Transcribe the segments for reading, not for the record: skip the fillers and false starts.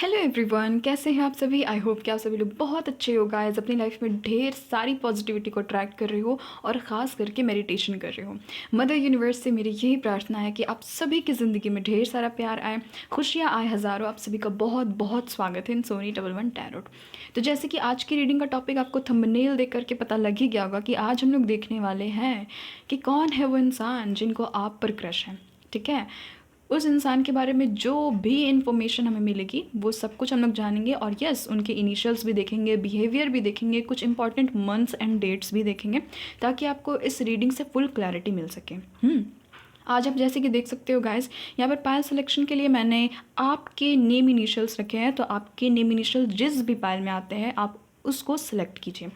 Hello everyone, कैसे हैं आप सभी। आई होप कि आप सभी लोग बहुत अच्छे हो गाइस, अपनी लाइफ में ढेर सारी पॉजिटिविटी को अट्रैक्ट कर रहे हो और ख़ास करके मेडिटेशन कर रहे हो। मदर यूनिवर्स से मेरी यही प्रार्थना है कि आप सभी की ज़िंदगी में ढेर सारा प्यार आए, खुशियाँ आए हज़ारों। आप सभी का बहुत बहुत स्वागत है इन सोनी 11 टैरोट। तो जैसे कि आज की रीडिंग का टॉपिक आपको थंबनेल देख करके पता लग ही गया होगा कि आज हम लोग देखने वाले हैं कि कौन है वो इंसान जिनको आप पर क्रश है। ठीक है, उस इंसान के बारे में जो भी इन्फॉर्मेशन हमें मिलेगी वो सब कुछ हम लोग जानेंगे। और यस, उनके इनिशियल्स भी देखेंगे, बिहेवियर भी देखेंगे, कुछ इंपॉर्टेंट मंथ्स एंड डेट्स भी देखेंगे ताकि आपको इस रीडिंग से फुल क्लैरिटी मिल सके। आज आप जैसे कि देख सकते हो गाइस, यहाँ पर पायल सिलेक्शन के लिए मैंने आपके नेम इनिशियल्स रखे हैं। तो आपके नेम इनिशियल जिस भी पायल में आते हैं आप उसको सिलेक्ट कीजिए।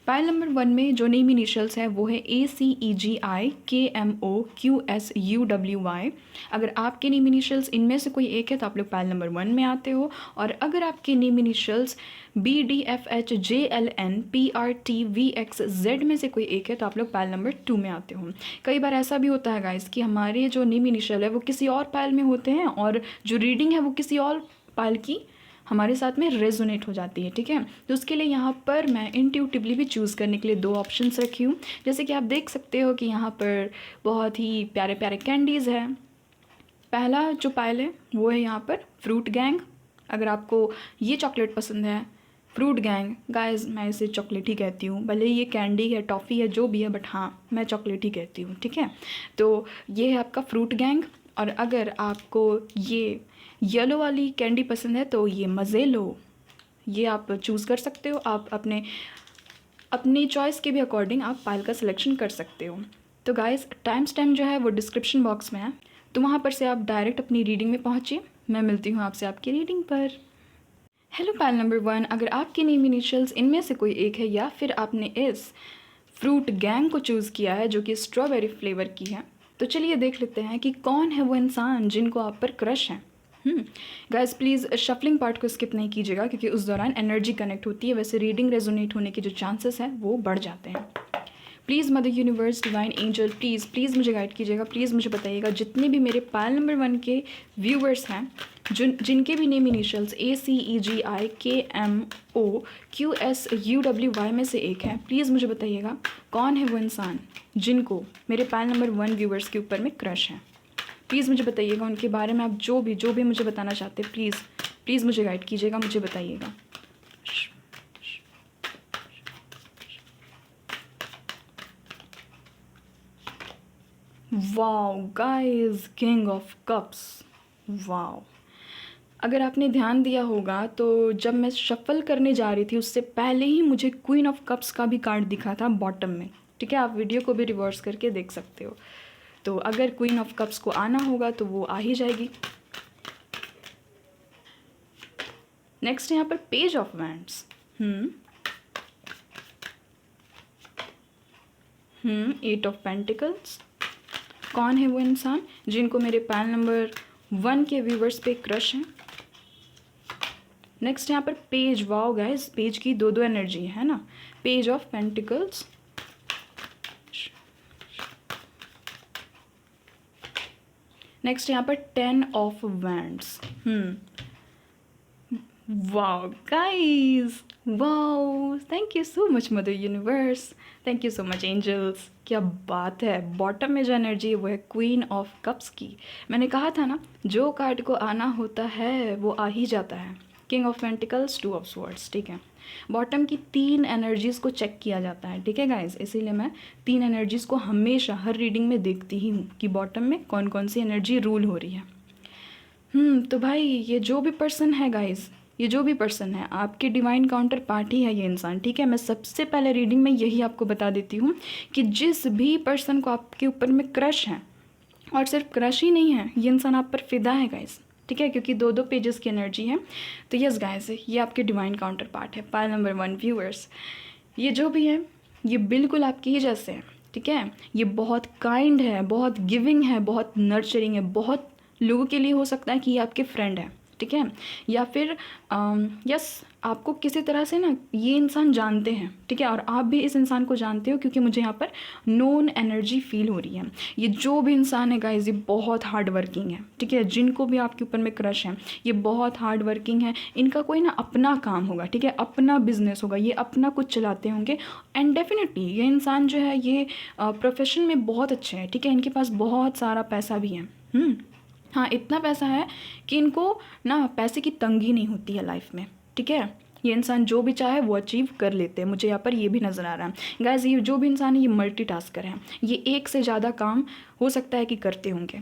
पायल नंबर 1 में जो नेम इनिशियल्स है वो है ACEGI KMOQSUWY। अगर आपके नेम इनिशियल्स इनमें से कोई एक है तो आप लोग पायल नंबर 1 में आते हो। और अगर आपके नेम इनिशियल्स BDFHJLNPRTVXZ में से कोई एक है तो आप लोग पायल नंबर 2 में आते हो। कई बार ऐसा भी होता है गाइस कि हमारे जो नेम इनिशियल है वो किसी और पायल में होते हैं और जो रीडिंग है वो किसी और पायल की हमारे साथ में रेजोनेट हो जाती है। ठीक है, तो उसके लिए यहाँ पर मैं इंट्यूटिवली भी चूज़ करने के लिए 2 ऑप्शंस रखी हूँ। जैसे कि आप देख सकते हो कि यहाँ पर बहुत ही प्यारे प्यारे कैंडीज़ हैं। पहला जो पायल है वो है यहाँ पर फ्रूट गैंग। अगर आपको ये चॉकलेट पसंद है, फ्रूट गैंग गाइस, मैं इसे चॉकलेट ही कहती हूँ, भले ये कैंडी है, टॉफ़ी है, जो भी है, बट हाँ मैं चॉकलेट ही कहती हूँ। ठीक है, तो ये है आपका फ्रूट गैंग। और अगर आपको ये येलो वाली कैंडी पसंद है तो ये मज़े लो, ये आप चूज़ कर सकते हो। आप अपनी चॉइस के भी अकॉर्डिंग आप पायल का सिलेक्शन कर सकते हो। तो गाइस, टाइम स्टैम्प जो है वो डिस्क्रिप्शन बॉक्स में है, तो वहाँ पर से आप डायरेक्ट अपनी रीडिंग में पहुँचिए। मैं मिलती हूँ आपसे आपकी रीडिंग पर। हेलो पायल नंबर 1, अगर आपके नेम इनिशियल्स इनमें से कोई एक है या फिर आपने इस फ्रूट गैंग को चूज़ किया है जो कि स्ट्रॉबेरी फ्लेवर की है, तो चलिए देख लेते हैं कि कौन है वो इंसान जिनको आप पर क्रश है। गाइस प्लीज़ शफलिंग पार्ट को स्किप नहीं कीजिएगा क्योंकि उस दौरान एनर्जी कनेक्ट होती है, वैसे रीडिंग रेजोनेट होने के जो चांसेस हैं वो बढ़ जाते हैं। Please mother universe, divine angel, please मुझे गाइड कीजिएगा। प्लीज़ मुझे बताइएगा जितने भी मेरे पायल नंबर 1 के व्यूवर्स हैं जिनके भी नेम इनिशियल्स ACEGI KMOQSUWY में से एक है, प्लीज़ मुझे बताइएगा कौन है वो इंसान जिनको मेरे पायल नंबर 1 व्यूवर्स के ऊपर में क्रश है। प्लीज़ मुझे बताइएगा उनके बारे में, आप जो भी मुझे बताना चाहते हैं प्लीज़ मुझे गाइड कीजिएगा, मुझे बताइएगा। Wow guys, king of cups. Wow, अगर आपने ध्यान दिया होगा तो जब मैं शफल करने जा रही थी उससे पहले ही मुझे क्वीन ऑफ कप्स का भी कार्ड दिखा था बॉटम में। ठीक है, आप वीडियो को भी रिवर्स करके देख सकते हो। तो अगर क्वीन ऑफ कप्स को आना होगा तो वो आ ही जाएगी। नेक्स्ट यहाँ पर page of wands. 8 of pentacles. कौन है वो इंसान जिनको मेरे पायल नंबर 1 के व्यूवर्स पे क्रश है। नेक्स्ट यहाँ पर पेज। वाओ गाइस, पेज की दो एनर्जी है ना, पेज ऑफ पेंटिकल्स। नेक्स्ट यहाँ पर 10 of wands. Wow guys, wow, thank you so much mother universe, thank you so much angels. क्या बात है, बॉटम में जो एनर्जी है वो है क्वीन ऑफ कप्स की। मैंने कहा था ना, जो कार्ड को आना होता है वो आ ही जाता है। King of pentacles, 2 of swords. ठीक है, बॉटम की 3 एनर्जीज़ को चेक किया जाता है। ठीक है गाइस, इसीलिए मैं 3 एनर्जीज़ को हमेशा हर रीडिंग में देखती ही हूँ कि बॉटम में कौन कौन सी एनर्जी रूल हो रही है। तो भाई ये जो भी पर्सन है गाइस, ये जो भी पर्सन है आपके डिवाइन काउंटर पार्ट ही है ये इंसान। ठीक है, मैं सबसे पहले रीडिंग में यही आपको बता देती हूँ कि जिस भी पर्सन को आपके ऊपर में क्रश है, और सिर्फ क्रश ही नहीं है, ये इंसान आप पर फिदा है गाइस। ठीक है, क्योंकि 2 पेजेस की एनर्जी है। तो यस गाइस, ये आपके डिवाइन काउंटर पार्ट है, पायल नंबर 1 व्यूअर्स। ये जो भी है ये बिल्कुल आपके ही जैसे है। ठीक है, ये बहुत काइंड है, बहुत गिविंग है, बहुत नर्चरिंग है, बहुत लोगों के लिए हो सकता है कि ये आपके फ्रेंड है। ठीक है। या फिर यस, आपको किसी तरह से ना ये इंसान जानते हैं, ठीक है, और आप भी इस इंसान को जानते हो, क्योंकि मुझे यहाँ पर नोन एनर्जी फील हो रही है। ये जो भी इंसान है गाइज, ये बहुत हार्ड वर्किंग है, ठीक है। जिनको भी आपके ऊपर में क्रश है, ये बहुत हार्ड वर्किंग है। इनका कोई ना अपना काम होगा, ठीक है, अपना बिजनेस होगा, ये अपना कुछ चलाते होंगे। एंड डेफिनेटली ये इंसान जो है ये प्रोफेशन में बहुत अच्छे हैं, ठीक है। इनके पास बहुत सारा पैसा भी है। हाँ, इतना पैसा है कि इनको ना पैसे की तंगी नहीं होती है लाइफ में, ठीक है। ये इंसान जो भी चाहे वो अचीव कर लेते हैं। मुझे यहाँ पर ये भी नज़र आ रहा है गाइस, ये जो भी इंसान है ये मल्टीटास्कर है। ये एक से ज़्यादा काम हो सकता है कि करते होंगे।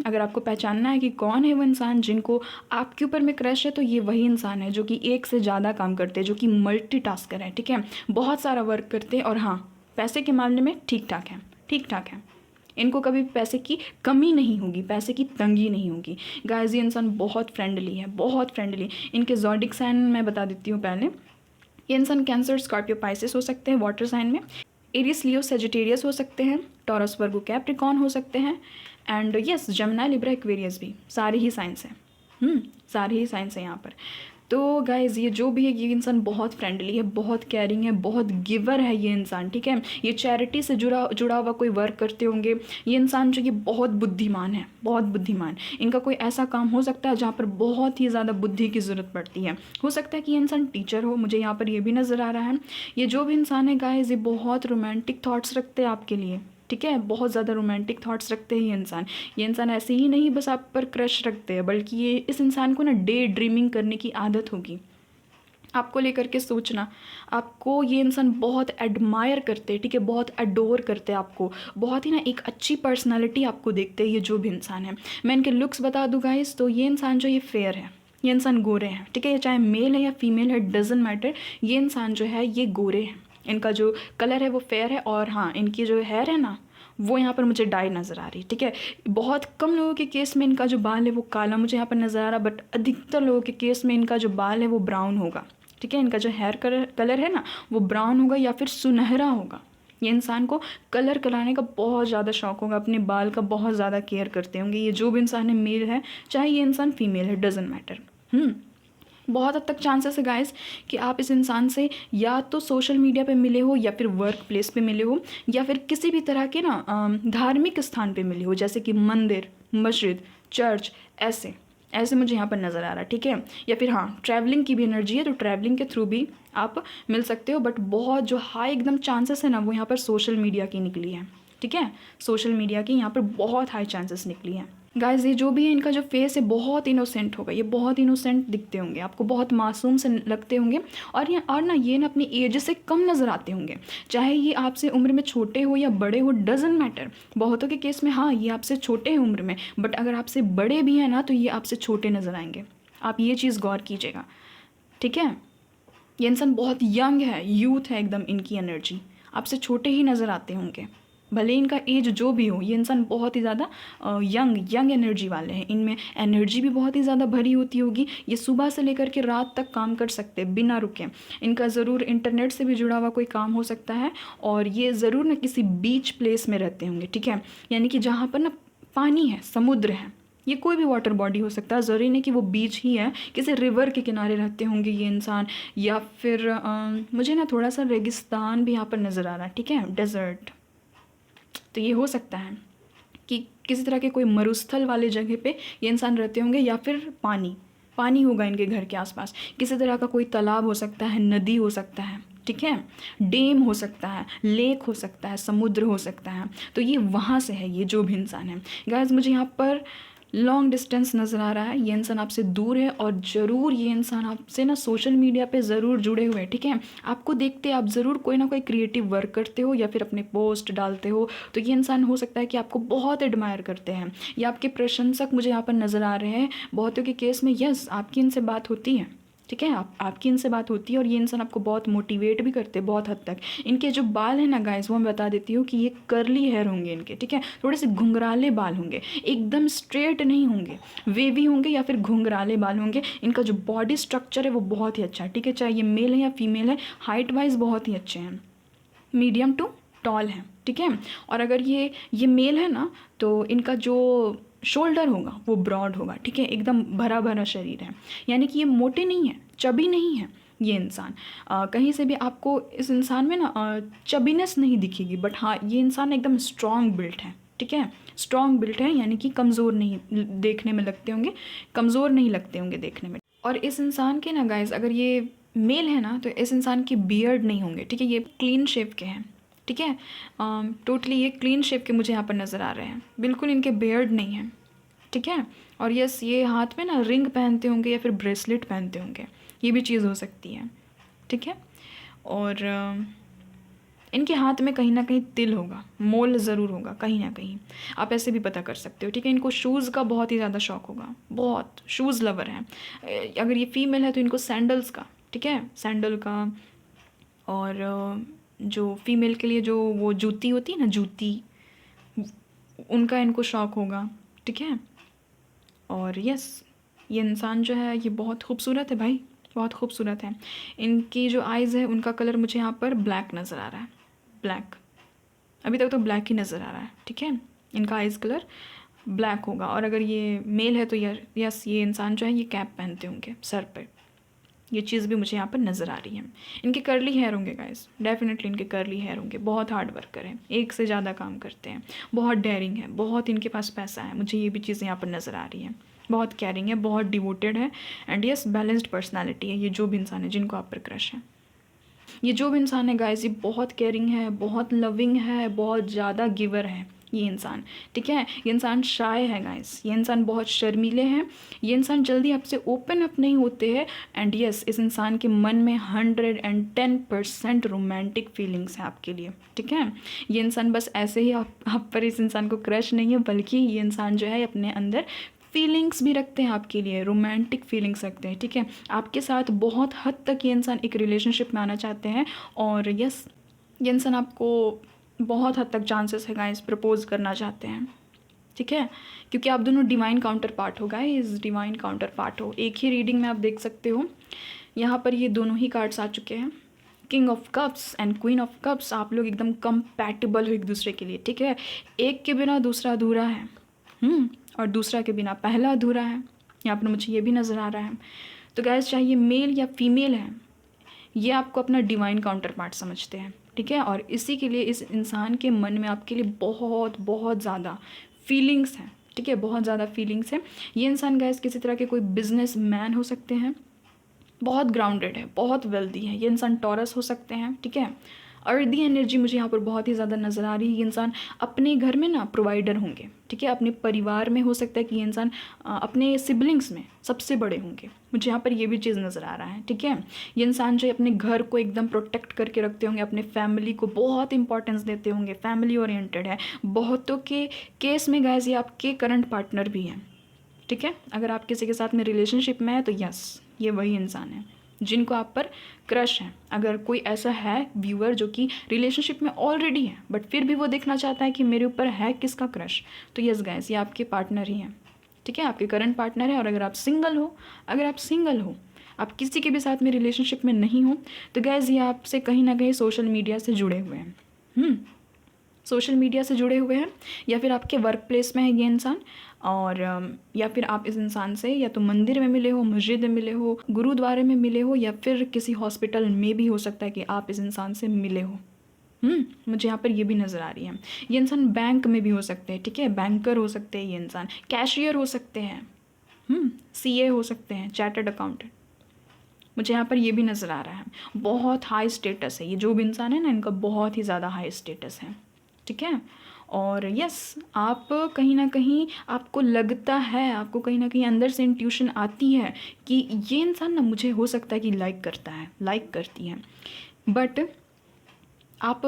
अगर आपको पहचानना है कि कौन है वो इंसान जिनको आपके ऊपर में क्रश है, तो ये वही इंसान है जो कि एक से ज़्यादा काम करते हैं, जो कि मल्टीटास्कर है, ठीक है। बहुत सारा वर्क करते हैं और हाँ, पैसे के मामले में ठीक ठाक है, ठीक ठाक है। इनको कभी पैसे की कमी नहीं होगी, पैसे की तंगी नहीं होगी। गाइस, ये इंसान बहुत फ्रेंडली है, बहुत फ्रेंडली। इनके ज़ोडिक साइन मैं बता देती हूँ पहले। ये इंसान कैंसर, स्कॉर्पियो, पाइसेस हो सकते हैं वाटर साइन में। एरिस, लियो, सेजिटेरियस हो सकते हैं। टॉरस, वर्गो, कैप्रिकॉर्न हो सकते हैं। And yes, Jamuna, Libra, Aquarius भी, सारे ही साइंस हैं। सारे ही साइंस हैं यहाँ पर। तो गाइज़, ये जो भी है ये इंसान बहुत फ्रेंडली है, बहुत केयरिंग है, बहुत गिवर है ये इंसान, ठीक है। ये चैरिटी से जुड़ा हुआ कोई वर्क करते होंगे। ये इंसान जो ये बहुत बुद्धिमान है, बहुत बुद्धिमान। इनका कोई ऐसा काम हो सकता है जहाँ पर बहुत ही ज़्यादा बुद्धि की ज़रूरत पड़ती है। हो सकता है कि ये इंसान टीचर हो, मुझे यहाँ पर ये भी नज़र आ रहा है। ये जो भी इंसान है गाइज़, ये बहुत रोमांटिक थाट्स रखते हैं आपके लिए, ठीक है। बहुत ज़्यादा रोमांटिक थॉट्स रखते हैं ये इंसान ऐसे ही नहीं बस आप पर क्रश रखते हैं, बल्कि ये इस इंसान को ना डे ड्रीमिंग करने की आदत होगी, आपको लेकर के सोचना। आपको ये इंसान बहुत एडमायर करते हैं, ठीक है, बहुत एडोर करते हैं आपको, बहुत ही ना एक अच्छी पर्सनालिटी आपको देखते हैं ये जो भी इंसान है। मैं इनके लुक्स बता दूँ गाइस, तो ये इंसान जो ये फेयर है, ये इंसान गोरे हैं, ठीक है। ये चाहे मेल है या फीमेल है, डजेंट मैटर, ये इंसान जो है ये गोरे हैं। इनका जो कलर है वो फेयर है, और हाँ, इनकी जो हेयर है ना वो यहाँ पर मुझे डाई नज़र आ रही है, ठीक है। बहुत कम लोगों के केस में इनका जो बाल है वो काला मुझे यहाँ पर नज़र आ रहा, बट अधिकतर लोगों के केस में इनका जो बाल है वो ब्राउन होगा, ठीक है। इनका जो हेयर कलर है ना वो ब्राउन होगा या फिर सुनहरा होगा। ये इंसान को कलर कराने का बहुत ज़्यादा शौक होगा, अपने बाल का बहुत ज़्यादा केयर करते होंगे। ये जो भी इंसान है, मेल है चाहे ये इंसान फीमेल है, डजेंट मैटर। बहुत हद तक चांसेस है गाइस कि आप इस इंसान से या तो सोशल मीडिया पे मिले हो, या फिर वर्क प्लेस पे मिले हो, या फिर किसी भी तरह के ना धार्मिक स्थान पे मिले हो, जैसे कि मंदिर, मस्जिद, चर्च, ऐसे ऐसे मुझे यहाँ पर नज़र आ रहा है, ठीक है। या फिर हाँ, ट्रैवलिंग की भी एनर्जी है, तो ट्रैवलिंग के थ्रू भी आप मिल सकते हो। बट बहुत जो हाई एकदम चांसेस है ना वो यहाँ पर सोशल मीडिया की निकली है, ठीक है। सोशल मीडिया की यहाँ पर बहुत हाई चांसेस निकली हैं। गाइस, ये जो भी है इनका जो फेस है बहुत इनोसेंट होगा, ये बहुत इनोसेंट दिखते होंगे, आपको बहुत मासूम से लगते होंगे। और ये ना अपनी एज से कम नज़र आते होंगे, चाहे ये आपसे उम्र में छोटे हो या बड़े हो, डजेंट मैटर। बहुतों के केस में हाँ, ये आपसे छोटे हैं उम्र में, बट अगर आपसे बड़े भी हैं ना तो ये आपसे छोटे नज़र आएंगे। आप ये चीज़ गौर कीजिएगा, ठीक है। ये इंसान बहुत यंग है, यूथ है एकदम, इनकी एनर्जी आपसे छोटे ही नज़र आते होंगे, भले इनका एज जो भी हो। ये इंसान बहुत ही ज़्यादा यंग एनर्जी वाले हैं, इनमें एनर्जी भी बहुत ही ज़्यादा भरी होती होगी। ये सुबह से लेकर के रात तक काम कर सकते हैं बिना रुके। इनका ज़रूर इंटरनेट से भी जुड़ा हुआ कोई काम हो सकता है, और ये ज़रूर ना किसी बीच प्लेस में रहते होंगे, ठीक है। यानी कि जहाँ पर ना पानी है, समुद्र है, ये कोई भी वाटर बॉडी हो सकता है, ज़रूरी नहीं कि वो बीच ही है, किसी रिवर के किनारे रहते होंगे ये इंसान। या फिर मुझे ना थोड़ा सा रेगिस्तान भी यहाँ पर नज़र आ रहा है, ठीक है, डेजर्ट। तो ये हो सकता है कि किसी तरह के कोई मरुस्थल वाले जगह पे ये इंसान रहते होंगे, या फिर पानी होगा इनके घर के आसपास। किसी तरह का कोई तालाब हो सकता है, नदी हो सकता है, ठीक है, डैम हो सकता है, लेक हो सकता है, समुद्र हो सकता है। तो ये वहाँ से है ये जो भी इंसान है। गाइस, मुझे यहाँ पर लॉन्ग डिस्टेंस नज़र आ रहा है, ये इंसान आपसे दूर है, और ज़रूर ये इंसान आपसे ना सोशल मीडिया पे ज़रूर जुड़े हुए हैं, ठीक है। आपको देखते आप ज़रूर कोई ना कोई क्रिएटिव वर्क करते हो, या फिर अपने पोस्ट डालते हो, तो ये इंसान हो सकता है कि आपको बहुत एडमायर करते हैं, या आपके प्रशंसक मुझे यहाँ पर नज़र आ रहे हैं। बहुतों के केस में यस, आपकी इनसे बात होती है, ठीक है, आपकी इनसे बात होती है, और ये इंसान आपको बहुत मोटिवेट भी करते हैं बहुत हद तक। इनके जो बाल हैं ना गाइस, वो मैं बता देती हूँ कि ये कर्ली हेयर होंगे इनके, ठीक है, थोड़े से घुंघराले बाल होंगे, एकदम स्ट्रेट नहीं होंगे, वेवी होंगे या फिर घुंघराले बाल होंगे। इनका जो बॉडी स्ट्रक्चर है वो बहुत ही अच्छा है, ठीक है, चाहे ये मेल है या फीमेल है, हाइट वाइज बहुत ही अच्छे हैं, मीडियम टू टॉल हैं, ठीक है। और अगर ये मेल है ना, तो इनका जो शोल्डर होगा वो ब्रॉड होगा, ठीक है, एकदम भरा भरा शरीर है, यानी कि ये मोटे नहीं है, चबी नहीं है ये इंसान। कहीं से भी आपको इस इंसान में ना चबीनेस नहीं दिखेगी, बट हाँ ये इंसान एकदम स्ट्रॉन्ग बिल्ट है, ठीक है, स्ट्रॉन्ग बिल्ट है, यानी कि कमज़ोर नहीं देखने में लगते होंगे, कमज़ोर नहीं लगते होंगे देखने में। और इस इंसान के ना गाइस, अगर ये मेल है ना तो इस इंसान के बियर्ड नहीं होंगे, ठीक है, ये क्लीन शेव के हैं, ठीक है, टोटली ये क्लीन शेव के मुझे यहाँ पर नज़र आ रहे हैं, बिल्कुल इनके बियर्ड नहीं है, ठीक है। और यस ये हाथ में ना रिंग पहनते होंगे या फिर ब्रेसलेट पहनते होंगे, ये भी चीज़ हो सकती है, ठीक है। और इनके हाथ में कहीं ना कहीं तिल होगा, मोल ज़रूर होगा कहीं ना कहीं, आप ऐसे भी पता कर सकते हो, ठीक है। इनको शूज़ का बहुत ही ज़्यादा शौक होगा, बहुत शूज़ लवर हैं। अगर ये फीमेल है तो इनको सैंडल्स का, ठीक है, सैंडल का, और जो फीमेल के लिए जो वो जूती होती है ना, जूती, उनका इनको शौक होगा, ठीक है। और यस ये इंसान जो है ये बहुत खूबसूरत है भाई, बहुत खूबसूरत है। इनकी जो आइज़ है उनका कलर मुझे यहाँ पर ब्लैक नज़र आ रहा है, ब्लैक, अभी तक तो ब्लैक ही नज़र आ रहा है, ठीक है, इनका आइज़ कलर ब्लैक होगा। और अगर ये मेल है तो यस ये इंसान जो है ये कैप पहनते होंगे सर पर, ये चीज़ भी मुझे यहाँ पर नज़र आ रही है। इनके कर्ली हेयर होंगे गाइस, डेफिनेटली इनके कर्ली हेयर होंगे, बहुत हार्ड वर्कर हैं, एक से ज़्यादा काम करते हैं, बहुत डेयरिंग है, बहुत इनके पास पैसा है, मुझे ये भी चीज़ें यहाँ पर नज़र आ रही हैं, बहुत केयरिंग है, बहुत डिवोटेड है, एंड यस बैलेंस्ड पर्सनैलिटी है ये जो भी इंसान है जिनको आप पर क्रश है। ये जो भी इंसान है गाइस ये बहुत केयरिंग है, बहुत लविंग है, बहुत ज़्यादा गिवर है ये इंसान, ठीक है। ये इंसान शाय है गाइस, ये इंसान बहुत शर्मीले हैं, ये इंसान जल्दी आपसे ओपन अप नहीं होते हैं, एंड यस इस इंसान के मन में 110% रोमांटिक फीलिंग्स है आपके लिए, ठीक है। ये इंसान बस ऐसे ही आप पर इस इंसान को क्रश नहीं है, बल्कि ये इंसान जो है अपने अंदर फीलिंग्स भी रखते हैं आपके लिए, रोमांटिक फीलिंग्स रखते हैं, ठीक है। आपके साथ बहुत हद तक ये इंसान एक रिलेशनशिप में आना चाहते हैं, और यस ये इंसान आपको बहुत हद तक चांसेस है गाइस प्रपोज करना चाहते हैं, ठीक है, क्योंकि आप दोनों डिवाइन काउंटर पार्ट हो गाइस, डिवाइन काउंटर पार्ट हो। एक ही रीडिंग में आप देख सकते हो यहाँ पर ये दोनों ही कार्ड्स आ चुके हैं, king of cups and queen of cups. आप लोग एकदम कंपैटिबल हो एक दूसरे के लिए, ठीक है, एक के बिना दूसरा अधूरा है, और दूसरा के बिना पहला अधूरा है, यहाँ पर मुझे ये भी नज़र आ रहा है। तो गाइस चाहे ये मेल या फीमेल है, ये आपको अपना डिवाइन काउंटर पार्ट समझते हैं, ठीक है, और इसी के लिए इस इंसान के मन में आपके लिए बहुत बहुत ज़्यादा फीलिंग्स हैं, ठीक है, बहुत ज़्यादा फीलिंग्स हैं। ये इंसान गाइस किसी तरह के कोई बिजनेस मैन हो सकते हैं, बहुत ग्राउंडेड है, बहुत वेल्दी है, ये इंसान टॉरस हो सकते हैं, ठीक है। अर्दी एनर्जी मुझे यहाँ पर बहुत ही ज़्यादा नज़र आ रही है। ये इंसान अपने घर में ना प्रोवाइडर होंगे, ठीक है, अपने परिवार में हो सकता है कि ये इंसान अपने सिबलिंग्स में सबसे बड़े होंगे, मुझे यहाँ पर ये भी चीज़ नज़र आ रहा है, ठीक है। ये इंसान जो अपने घर को एकदम प्रोटेक्ट करके रखते होंगे, अपने फैमिली को बहुत इंपॉर्टेंस देते होंगे, फैमिली ओरिएंटेड है। बहुतों के केस में गाइस ये आपके करंट पार्टनर भी हैं, ठीक है। अगर आप किसी के साथ में रिलेशनशिप में है तो यस ये वही इंसान है जिनको आप पर क्रश है। अगर कोई ऐसा है व्यूअर जो कि रिलेशनशिप में ऑलरेडी है बट फिर भी वो देखना चाहता है कि मेरे ऊपर है किसका क्रश, तो यस गाइस ये आपके पार्टनर ही हैं, ठीक है, आपके करंट पार्टनर है। और अगर आप सिंगल हो, आप किसी के भी साथ में रिलेशनशिप में नहीं हो, तो गाइस ये आपसे कहीं ना कहीं सोशल मीडिया से जुड़े हुए हैं, सोशल मीडिया से जुड़े हुए हैं, या फिर आपके वर्क प्लेस में है ये इंसान, और या फिर आप इस इंसान से या तो मंदिर में मिले हो, मस्जिद में मिले हो, गुरुद्वारे में मिले हो, या फिर किसी हॉस्पिटल में भी हो सकता है कि आप इस इंसान से मिले हो। मुझे यहाँ पर ये भी नज़र आ रही है। ये इंसान बैंक में भी हो सकते हैं, ठीक है, बैंकर हो सकते हैं ये इंसान, कैशियर हो सकते हैं, CA हो सकते हैं, चार्टर्ड अकाउंटेंट, मुझे यहाँ पर ये भी नज़र आ रहा है। बहुत हाई स्टेटस है ये जो भी इंसान है ना, इनका बहुत ही ज़्यादा हाई स्टेटस है, ठीक है। और यस आप कहीं ना कहीं आपको लगता है, आपको कहीं ना कहीं अंदर से इंट्यूशन आती है कि ये इंसान ना मुझे हो सकता है कि लाइक करता है, लाइक करती है, बट आप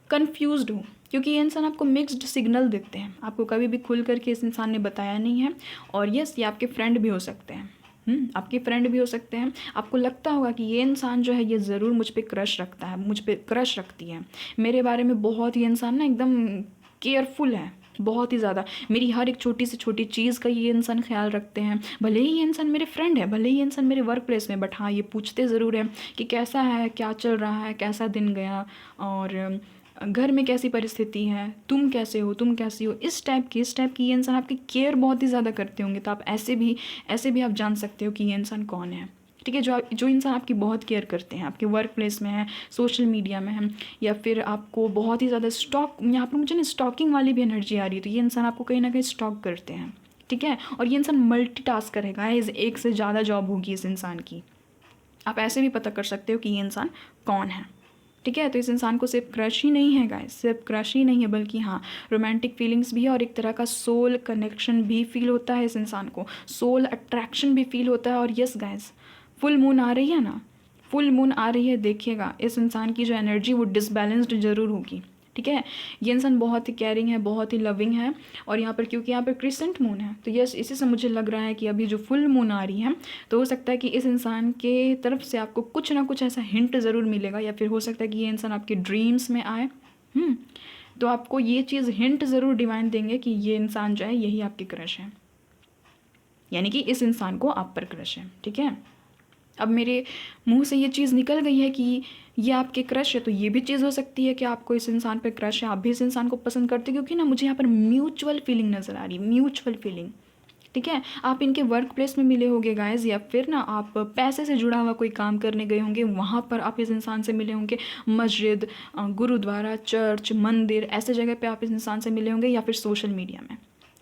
कंफ्यूज्ड हो क्योंकि ये इंसान आपको मिक्स्ड सिग्नल देते हैं, आपको कभी भी खुल करके इस इंसान ने बताया नहीं है। और यस ये आपके फ्रेंड भी हो सकते हैं, आपके फ्रेंड भी हो सकते हैं। आपको लगता होगा कि ये इंसान जो है ये ज़रूर मुझ पे क्रश रखता है, मुझ पे क्रश रखती है, मेरे बारे में बहुत, ये इंसान ना एकदम केयरफुल है, बहुत ही ज़्यादा, मेरी हर एक छोटी से छोटी चीज़ का ये इंसान ख्याल रखते हैं। भले ही ये इंसान मेरे फ्रेंड है, भले ही ये इंसान मेरे वर्क प्लेस में, बट हाँ ये पूछते ज़रूर हैं कि कैसा है, क्या चल रहा है, कैसा दिन गया, और घर में कैसी परिस्थिति है, तुम कैसे हो, तुम कैसी हो, इस टाइप की ये इंसान आपकी केयर बहुत ही ज़्यादा करते होंगे। तो आप ऐसे भी आप जान सकते हो कि ये इंसान कौन है। ठीक है, जो इंसान आपकी बहुत केयर करते हैं, आपके वर्क प्लेस में है, सोशल मीडिया में है, या फिर आपको बहुत ही ज़्यादा स्टॉक, यहाँ पर मुझे ना स्टॉकिंग वाली भी एनर्जी आ रही है। तो ये इंसान आपको कहीं ना कहीं स्टॉक करते हैं। ठीक है, और ये इंसान मल्टीटास्क करेगा, एक से ज़्यादा जॉब होगी इस इंसान की। आप ऐसे भी पता कर सकते हो कि ये इंसान कौन है। ठीक है, तो इस इंसान को सिर्फ क्रश ही नहीं है गाइस, सिर्फ क्रश ही नहीं है, बल्कि हाँ रोमांटिक फीलिंग्स भी है, और एक तरह का सोल कनेक्शन भी फील होता है इस इंसान को, सोल अट्रैक्शन भी फील होता है। और यस गाइस, फुल मून आ रही है ना, फुल मून आ रही है, देखिएगा इस इंसान की जो एनर्जी वो डिसबैलेंस्ड ज़रूर होगी। ठीक है, ये इंसान बहुत ही केयरिंग है, बहुत ही लविंग है। और यहाँ पर क्योंकि यहाँ पर क्रिसेंट मून है, तो यस इसी से मुझे लग रहा है कि अभी जो फुल मून आ रही है, तो हो सकता है कि इस इंसान के तरफ से आपको कुछ ना कुछ ऐसा हिंट ज़रूर मिलेगा, या फिर हो सकता है कि ये इंसान आपके ड्रीम्स में आए। तो आपको ये चीज़ हिंट ज़रूर डिवाइन देंगे कि ये इंसान जो है यही आपके क्रश है, यानी कि इस इंसान को आप पर क्रश है। ठीक है, अब मेरे मुंह से ये चीज़ निकल गई है कि ये आपके क्रश है, तो ये भी चीज़ हो सकती है कि आपको इस इंसान पे क्रश है, आप भी इस इंसान को पसंद करते हो, क्योंकि ना मुझे यहाँ पर म्यूचुअल फीलिंग नज़र आ रही है, म्यूचुअल फीलिंग। ठीक है, आप इनके वर्क प्लेस में मिले होंगे गाइस, या फिर ना आप पैसे से जुड़ा हुआ कोई काम करने गए होंगे, वहाँ पर आप इस इंसान से मिले होंगे। मस्जिद, गुरुद्वारा, चर्च, मंदिर, ऐसे जगह पे आप इस इंसान से मिले होंगे, या फिर सोशल मीडिया में।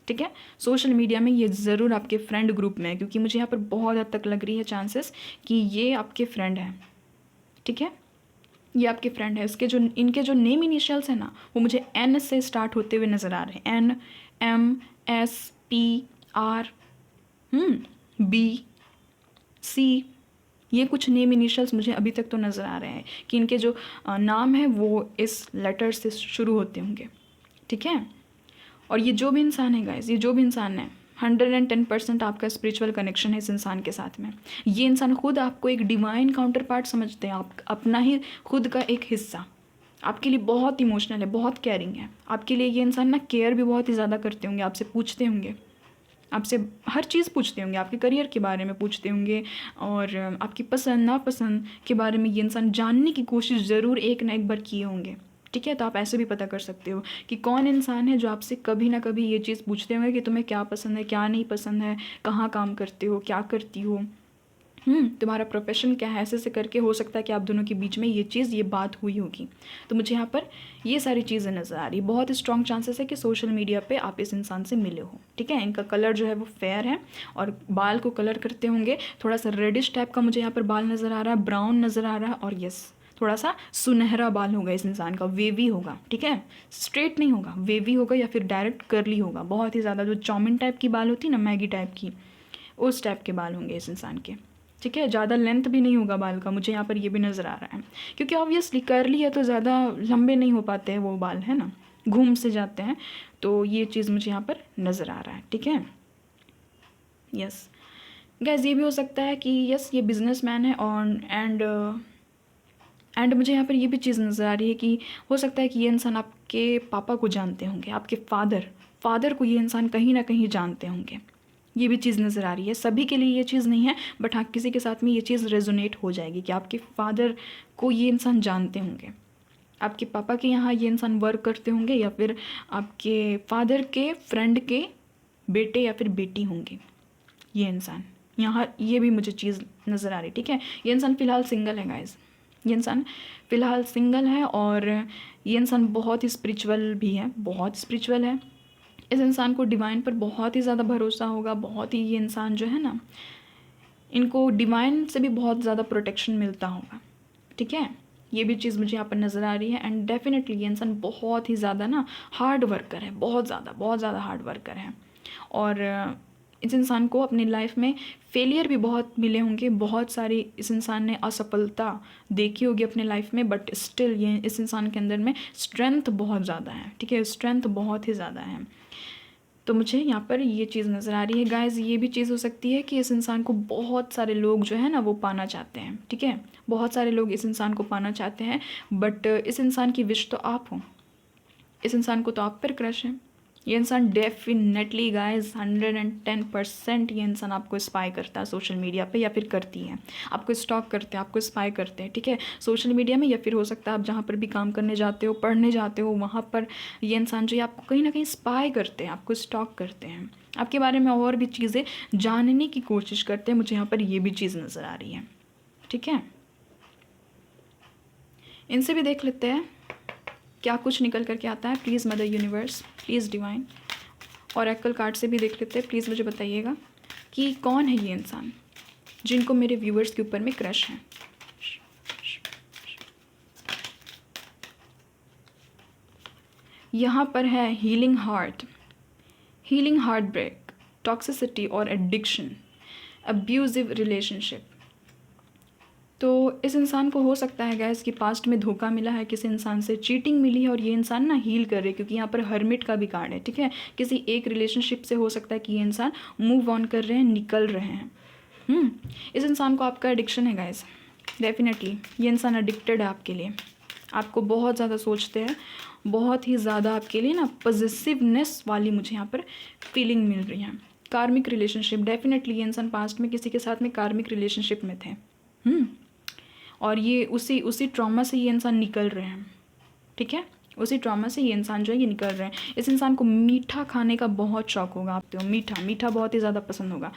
ठीक है, सोशल मीडिया में ये ज़रूर आपके फ्रेंड ग्रुप में है, क्योंकि मुझे यहाँ पर बहुत हद तक लग रही है चांसेस कि ये आपके फ्रेंड है। ठीक है, ये आपके फ्रेंड है। इनके जो नेम इनिशियल्स हैं ना, वो मुझे एन से स्टार्ट होते हुए नज़र आ रहे हैं, NMSPR BC, ये कुछ नेम इनिशियल्स मुझे अभी तक तो नज़र आ रहे हैं कि इनके जो नाम है वो इस लेटर से शुरू होते होंगे। ठीक है, और ये जो भी इंसान है गाइस, ये जो भी इंसान है, 110% आपका स्पिरिचुअल कनेक्शन है इस इंसान के साथ में। ये इंसान खुद आपको एक डिवाइन काउंटर पार्ट समझते हैं, आप अपना ही खुद का एक हिस्सा। आपके लिए बहुत इमोशनल है, बहुत केयरिंग है। आपके लिए ये इंसान ना केयर भी बहुत ही ज़्यादा करते होंगे, आपसे पूछते होंगे, आपसे हर चीज़ पूछते होंगे, आपके करियर के बारे में पूछते होंगे, और आपकी पसंद नापसंद के बारे में ये इंसान जानने की कोशिश ज़रूर एक ना एक बार किए होंगे। ठीक है, तो आप ऐसे भी पता कर सकते हो कि कौन इंसान है जो आपसे कभी ना कभी ये चीज़ पूछते होंगे कि तुम्हें क्या पसंद है, क्या नहीं पसंद है, कहाँ काम करते हो, क्या करती हो, तुम्हारा प्रोफेशन क्या है, ऐसे करके हो सकता है कि आप दोनों के बीच में ये बात हुई होगी। तो मुझे यहाँ पर ये सारी चीज़ें नज़र आ रही, बहुत स्ट्रॉन्ग चांसेस है कि सोशल मीडिया पे आप इस इंसान से मिले हो। ठीक है, इनका कलर जो है वो फेयर है, और बाल को कलर करते होंगे, थोड़ा सा रेडिश टाइप का मुझे यहाँ पर बाल नज़र आ रहा है, ब्राउन नज़र आ रहा है, और यस थोड़ा सा सुनहरा बाल होगा इस इंसान का, वेवी होगा। ठीक है, स्ट्रेट नहीं होगा, वेवी होगा, या फिर डायरेक्ट कर्ली होगा। बहुत ही ज़्यादा जो चाउमिन टाइप की बाल होती है ना, मैगी टाइप की, उस टाइप के बाल होंगे इस इंसान के। ठीक है, ज़्यादा लेंथ भी नहीं होगा बाल का, मुझे यहाँ पर ये भी नज़र आ रहा है, क्योंकि ऑब्वियसली कर्ली है तो ज़्यादा लंबे नहीं हो पाते हैं वो बाल, है ना, घूम से जाते हैं। तो ये चीज़ मुझे यहाँ पर नज़र आ रहा है। ठीक है, यस गैस, ये भी हो सकता है कि यस ये बिजनेसमैन है, और एंड मुझे यहाँ पर ये भी चीज़ नज़र आ रही है कि हो सकता है कि ये इंसान आपके पापा को जानते होंगे, आपके फादर को ये इंसान कहीं ना कहीं जानते होंगे। ये भी चीज़ नज़र आ रही है, सभी के लिए ये चीज़ नहीं है, बट हाँ किसी के साथ में ये चीज़ रेजोनेट हो जाएगी कि आपके फादर को ये इंसान जानते होंगे, आपके पापा के यहाँ ये इंसान वर्क करते होंगे, या फिर आपके फादर के फ्रेंड के बेटे या फिर बेटी होंगे ये इंसान। यहाँ ये भी मुझे चीज़ नज़र आ रही। ठीक है, ये इंसान फ़िलहाल सिंगल है गाइज, ये इंसान फ़िलहाल सिंगल है, और ये इंसान बहुत ही स्पिरिचुअल भी है, बहुत स्पिरिचुअल है। इस इंसान को डिवाइन पर बहुत ही ज़्यादा भरोसा होगा, बहुत ही, ये इंसान जो है ना, इनको डिवाइन से भी बहुत ज़्यादा प्रोटेक्शन मिलता होगा। ठीक है, ये भी चीज़ मुझे यहाँ पर नज़र आ रही है। एंड डेफिनेटली ये इंसान बहुत ही ज़्यादा ना हार्ड वर्कर है, बहुत ज़्यादा हार्ड वर्कर है, और इस इंसान को अपनी लाइफ में फेलियर भी बहुत मिले होंगे, बहुत सारी इस इंसान ने असफलता देखी होगी अपने लाइफ में, बट स्टिल ये इस इंसान के अंदर में स्ट्रेंथ बहुत ज़्यादा है। ठीक है, स्ट्रेंथ बहुत ही ज़्यादा है। तो मुझे यहाँ पर ये चीज़ नज़र आ रही है गाइज। ये भी चीज़ हो सकती है कि इस इंसान को बहुत सारे लोग जो है ना वो पाना चाहते हैं। ठीक है, बहुत सारे लोग इस इंसान को पाना चाहते हैं, बट इस इंसान की विश तो आप हो, इस इंसान को तो आप पर क्रश है, ये इंसान डेफिनेटली गाइस 110% ये इंसान आपको स्पाई करता है सोशल मीडिया पे, या फिर करती है, आपको स्टॉक करते हैं, आपको स्पाई करते हैं, ठीक है, सोशल मीडिया में, या फिर हो सकता है आप जहाँ पर भी काम करने जाते हो, पढ़ने जाते हो, वहाँ पर ये इंसान जो है आपको कहीं ना कहीं स्पाई करते हैं, आपको स्टॉक करते हैं, आपके बारे में और भी चीज़ें जानने की कोशिश करते हैं। मुझे यहाँ पर ये भी चीज़ नज़र आ रही है, ठीक है। इनसे भी देख लेते हैं क्या कुछ निकल करके आता है। Please mother universe, please divine, और एक्ल कार्ड से भी देख लेते हैं। प्लीज़ मुझे बताइएगा कि कौन है ये इंसान जिनको मेरे व्यूअर्स के ऊपर में क्रश है। यहाँ पर है हीलिंग हार्ट ब्रेक, टॉक्सिसिटी और एडिक्शन, अब्यूजिव रिलेशनशिप। तो इस इंसान को हो सकता है गैस कि पास्ट में धोखा मिला है, किसी इंसान से चीटिंग मिली है, और ये इंसान ना हील कर रहे हैं, क्योंकि यहाँ पर हर्मिट का भी कार्ड है, ठीक है। किसी एक रिलेशनशिप से हो सकता है कि ये इंसान मूव ऑन कर रहे हैं, निकल रहे हैं। इस इंसान को आपका एडिक्शन है गैस, डेफिनेटली ये इंसान एडिक्टेड है आपके लिए, आपको बहुत ज़्यादा सोचते हैं, बहुत ही ज़्यादा आपके लिए ना पॉजिटिवनेस वाली मुझे यहाँ पर फीलिंग मिल रही है। कार्मिक रिलेशनशिप, डेफिनेटली ये इंसान पास्ट में किसी के साथ में कार्मिक रिलेशनशिप में थे, और ये उसी ट्रॉमा से ये इंसान निकल रहे हैं, ठीक है, उसी ट्रॉमा से ये इंसान जो है ये निकल रहे हैं। इस इंसान को मीठा खाने का बहुत शौक होगा, आप तो मीठा बहुत ही ज़्यादा पसंद होगा।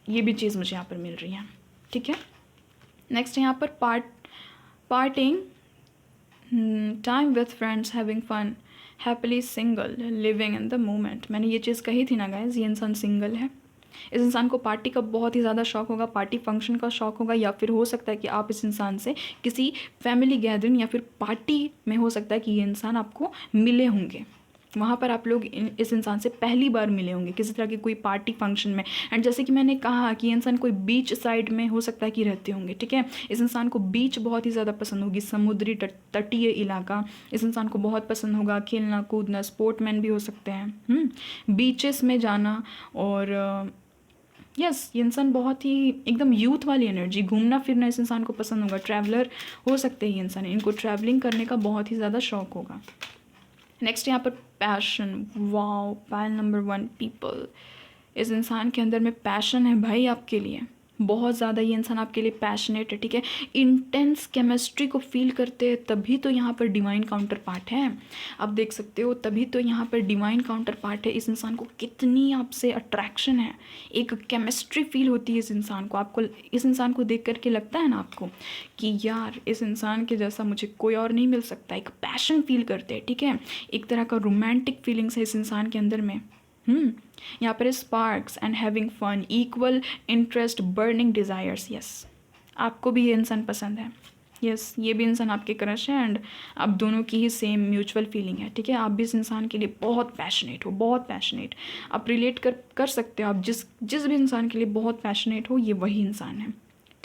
ये भी चीज़ मुझे यहाँ पर मिल रही है, ठीक है। नेक्स्ट यहाँ पर parting, time with friends, having fun, happily single, living in the moment. मैंने ये चीज़ कही थी ना गाइज, ये इंसान सिंगल है। इस इंसान को पार्टी का बहुत ही ज़्यादा शौक होगा, पार्टी फंक्शन का शौक होगा, या फिर हो सकता है कि आप इस इंसान से किसी फैमिली गैदरिंग या फिर पार्टी में हो सकता है कि ये इंसान आपको मिले होंगे, वहाँ पर आप लोग इस इंसान से पहली बार मिले होंगे किसी तरह की कोई पार्टी फंक्शन में। एंड जैसे कि मैंने कहा कि ये इंसान कोई बीच साइड में हो सकता है कि रहते होंगे, ठीक है। इस इंसान को बीच बहुत ही ज़्यादा पसंद होगी, समुद्री तटीय इलाका इस इंसान को बहुत पसंद होगा, खेलना कूदना, स्पोर्टमैन भी हो सकते हैं, बीचेस में जाना, और यस ये इंसान बहुत ही एकदम यूथ वाली एनर्जी, घूमना फिरना इस इंसान को पसंद होगा, ट्रैवलर हो सकते हैं ये इंसान, इनको ट्रैवलिंग करने का बहुत ही ज़्यादा शौक होगा। नेक्स्ट यहाँ पर passion, wow, pile number 1 people. इस इंसान के अंदर में पैशन है भाई आपके लिए, बहुत ज़्यादा ये इंसान आपके लिए पैशनेट है, ठीक है। इंटेंस केमिस्ट्री को फील करते हैं, तभी तो यहाँ पर डिवाइन काउंटर पार्ट है, आप देख सकते हो, तभी तो यहाँ पर डिवाइन काउंटर पार्ट है। इस इंसान को कितनी आपसे अट्रैक्शन है, एक केमिस्ट्री फील होती है इस इंसान को, आपको इस इंसान को देख करके लगता है ना आपको कि यार इस इंसान के जैसा मुझे कोई और नहीं मिल सकता, एक पैशन फील करते हैं, ठीक है, एक तरह का रोमांटिक फीलिंग्स है इस इंसान के अंदर में। यहाँ पर sparks and having fun, equal interest, burning desires. Yes आपको भी ये इंसान पसंद है, यस ये भी इंसान आपके क्रश है, एंड आप दोनों की ही सेम म्यूचुअल फीलिंग है, ठीक है। आप भी इस इंसान के लिए बहुत पैशनेट हो, बहुत पैशनेट, आप रिलेट कर सकते हो, आप जिस भी इंसान के लिए बहुत पैशनेट हो, ये वही इंसान है,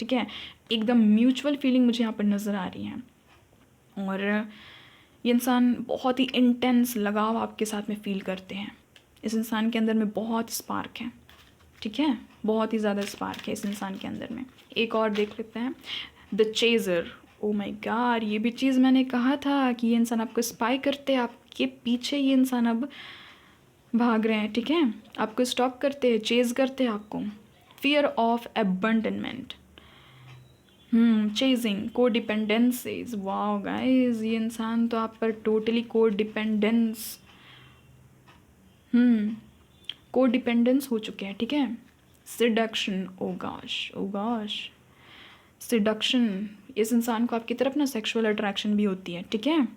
ठीक है। एकदम म्यूचुअल फीलिंग मुझे यहाँ पर नज़र आ रही है, और ये इंसान बहुत ही इंटेंस लगाव आपके साथ में फील करते हैं। इस इंसान के अंदर में बहुत स्पार्क है, ठीक है, बहुत ही ज़्यादा स्पार्क है इस इंसान के अंदर में। एक और देख लेते हैं, the chaser. O my God, ये भी चीज़ मैंने कहा था कि ये इंसान आपको स्पाई करते हैं, आपके पीछे ये इंसान अब भाग रहे हैं, ठीक है, आपको स्टॉक करते हैं, चेज़ करते हैं आपको। फियर ऑफ अबंडनमेंट, चेजिंग, को डिपेंडेंसीज। वाओ गाइज, ये इंसान तो आप पर टोटली को डिपेंडेंस को डिपेंडेंस हो चुके हैं, ठीक है। सिडक्शन, ओ गॉश, सिडक्शन, इस इंसान को आपकी तरफ ना सेक्सुअल अट्रैक्शन भी होती है, ठीक है,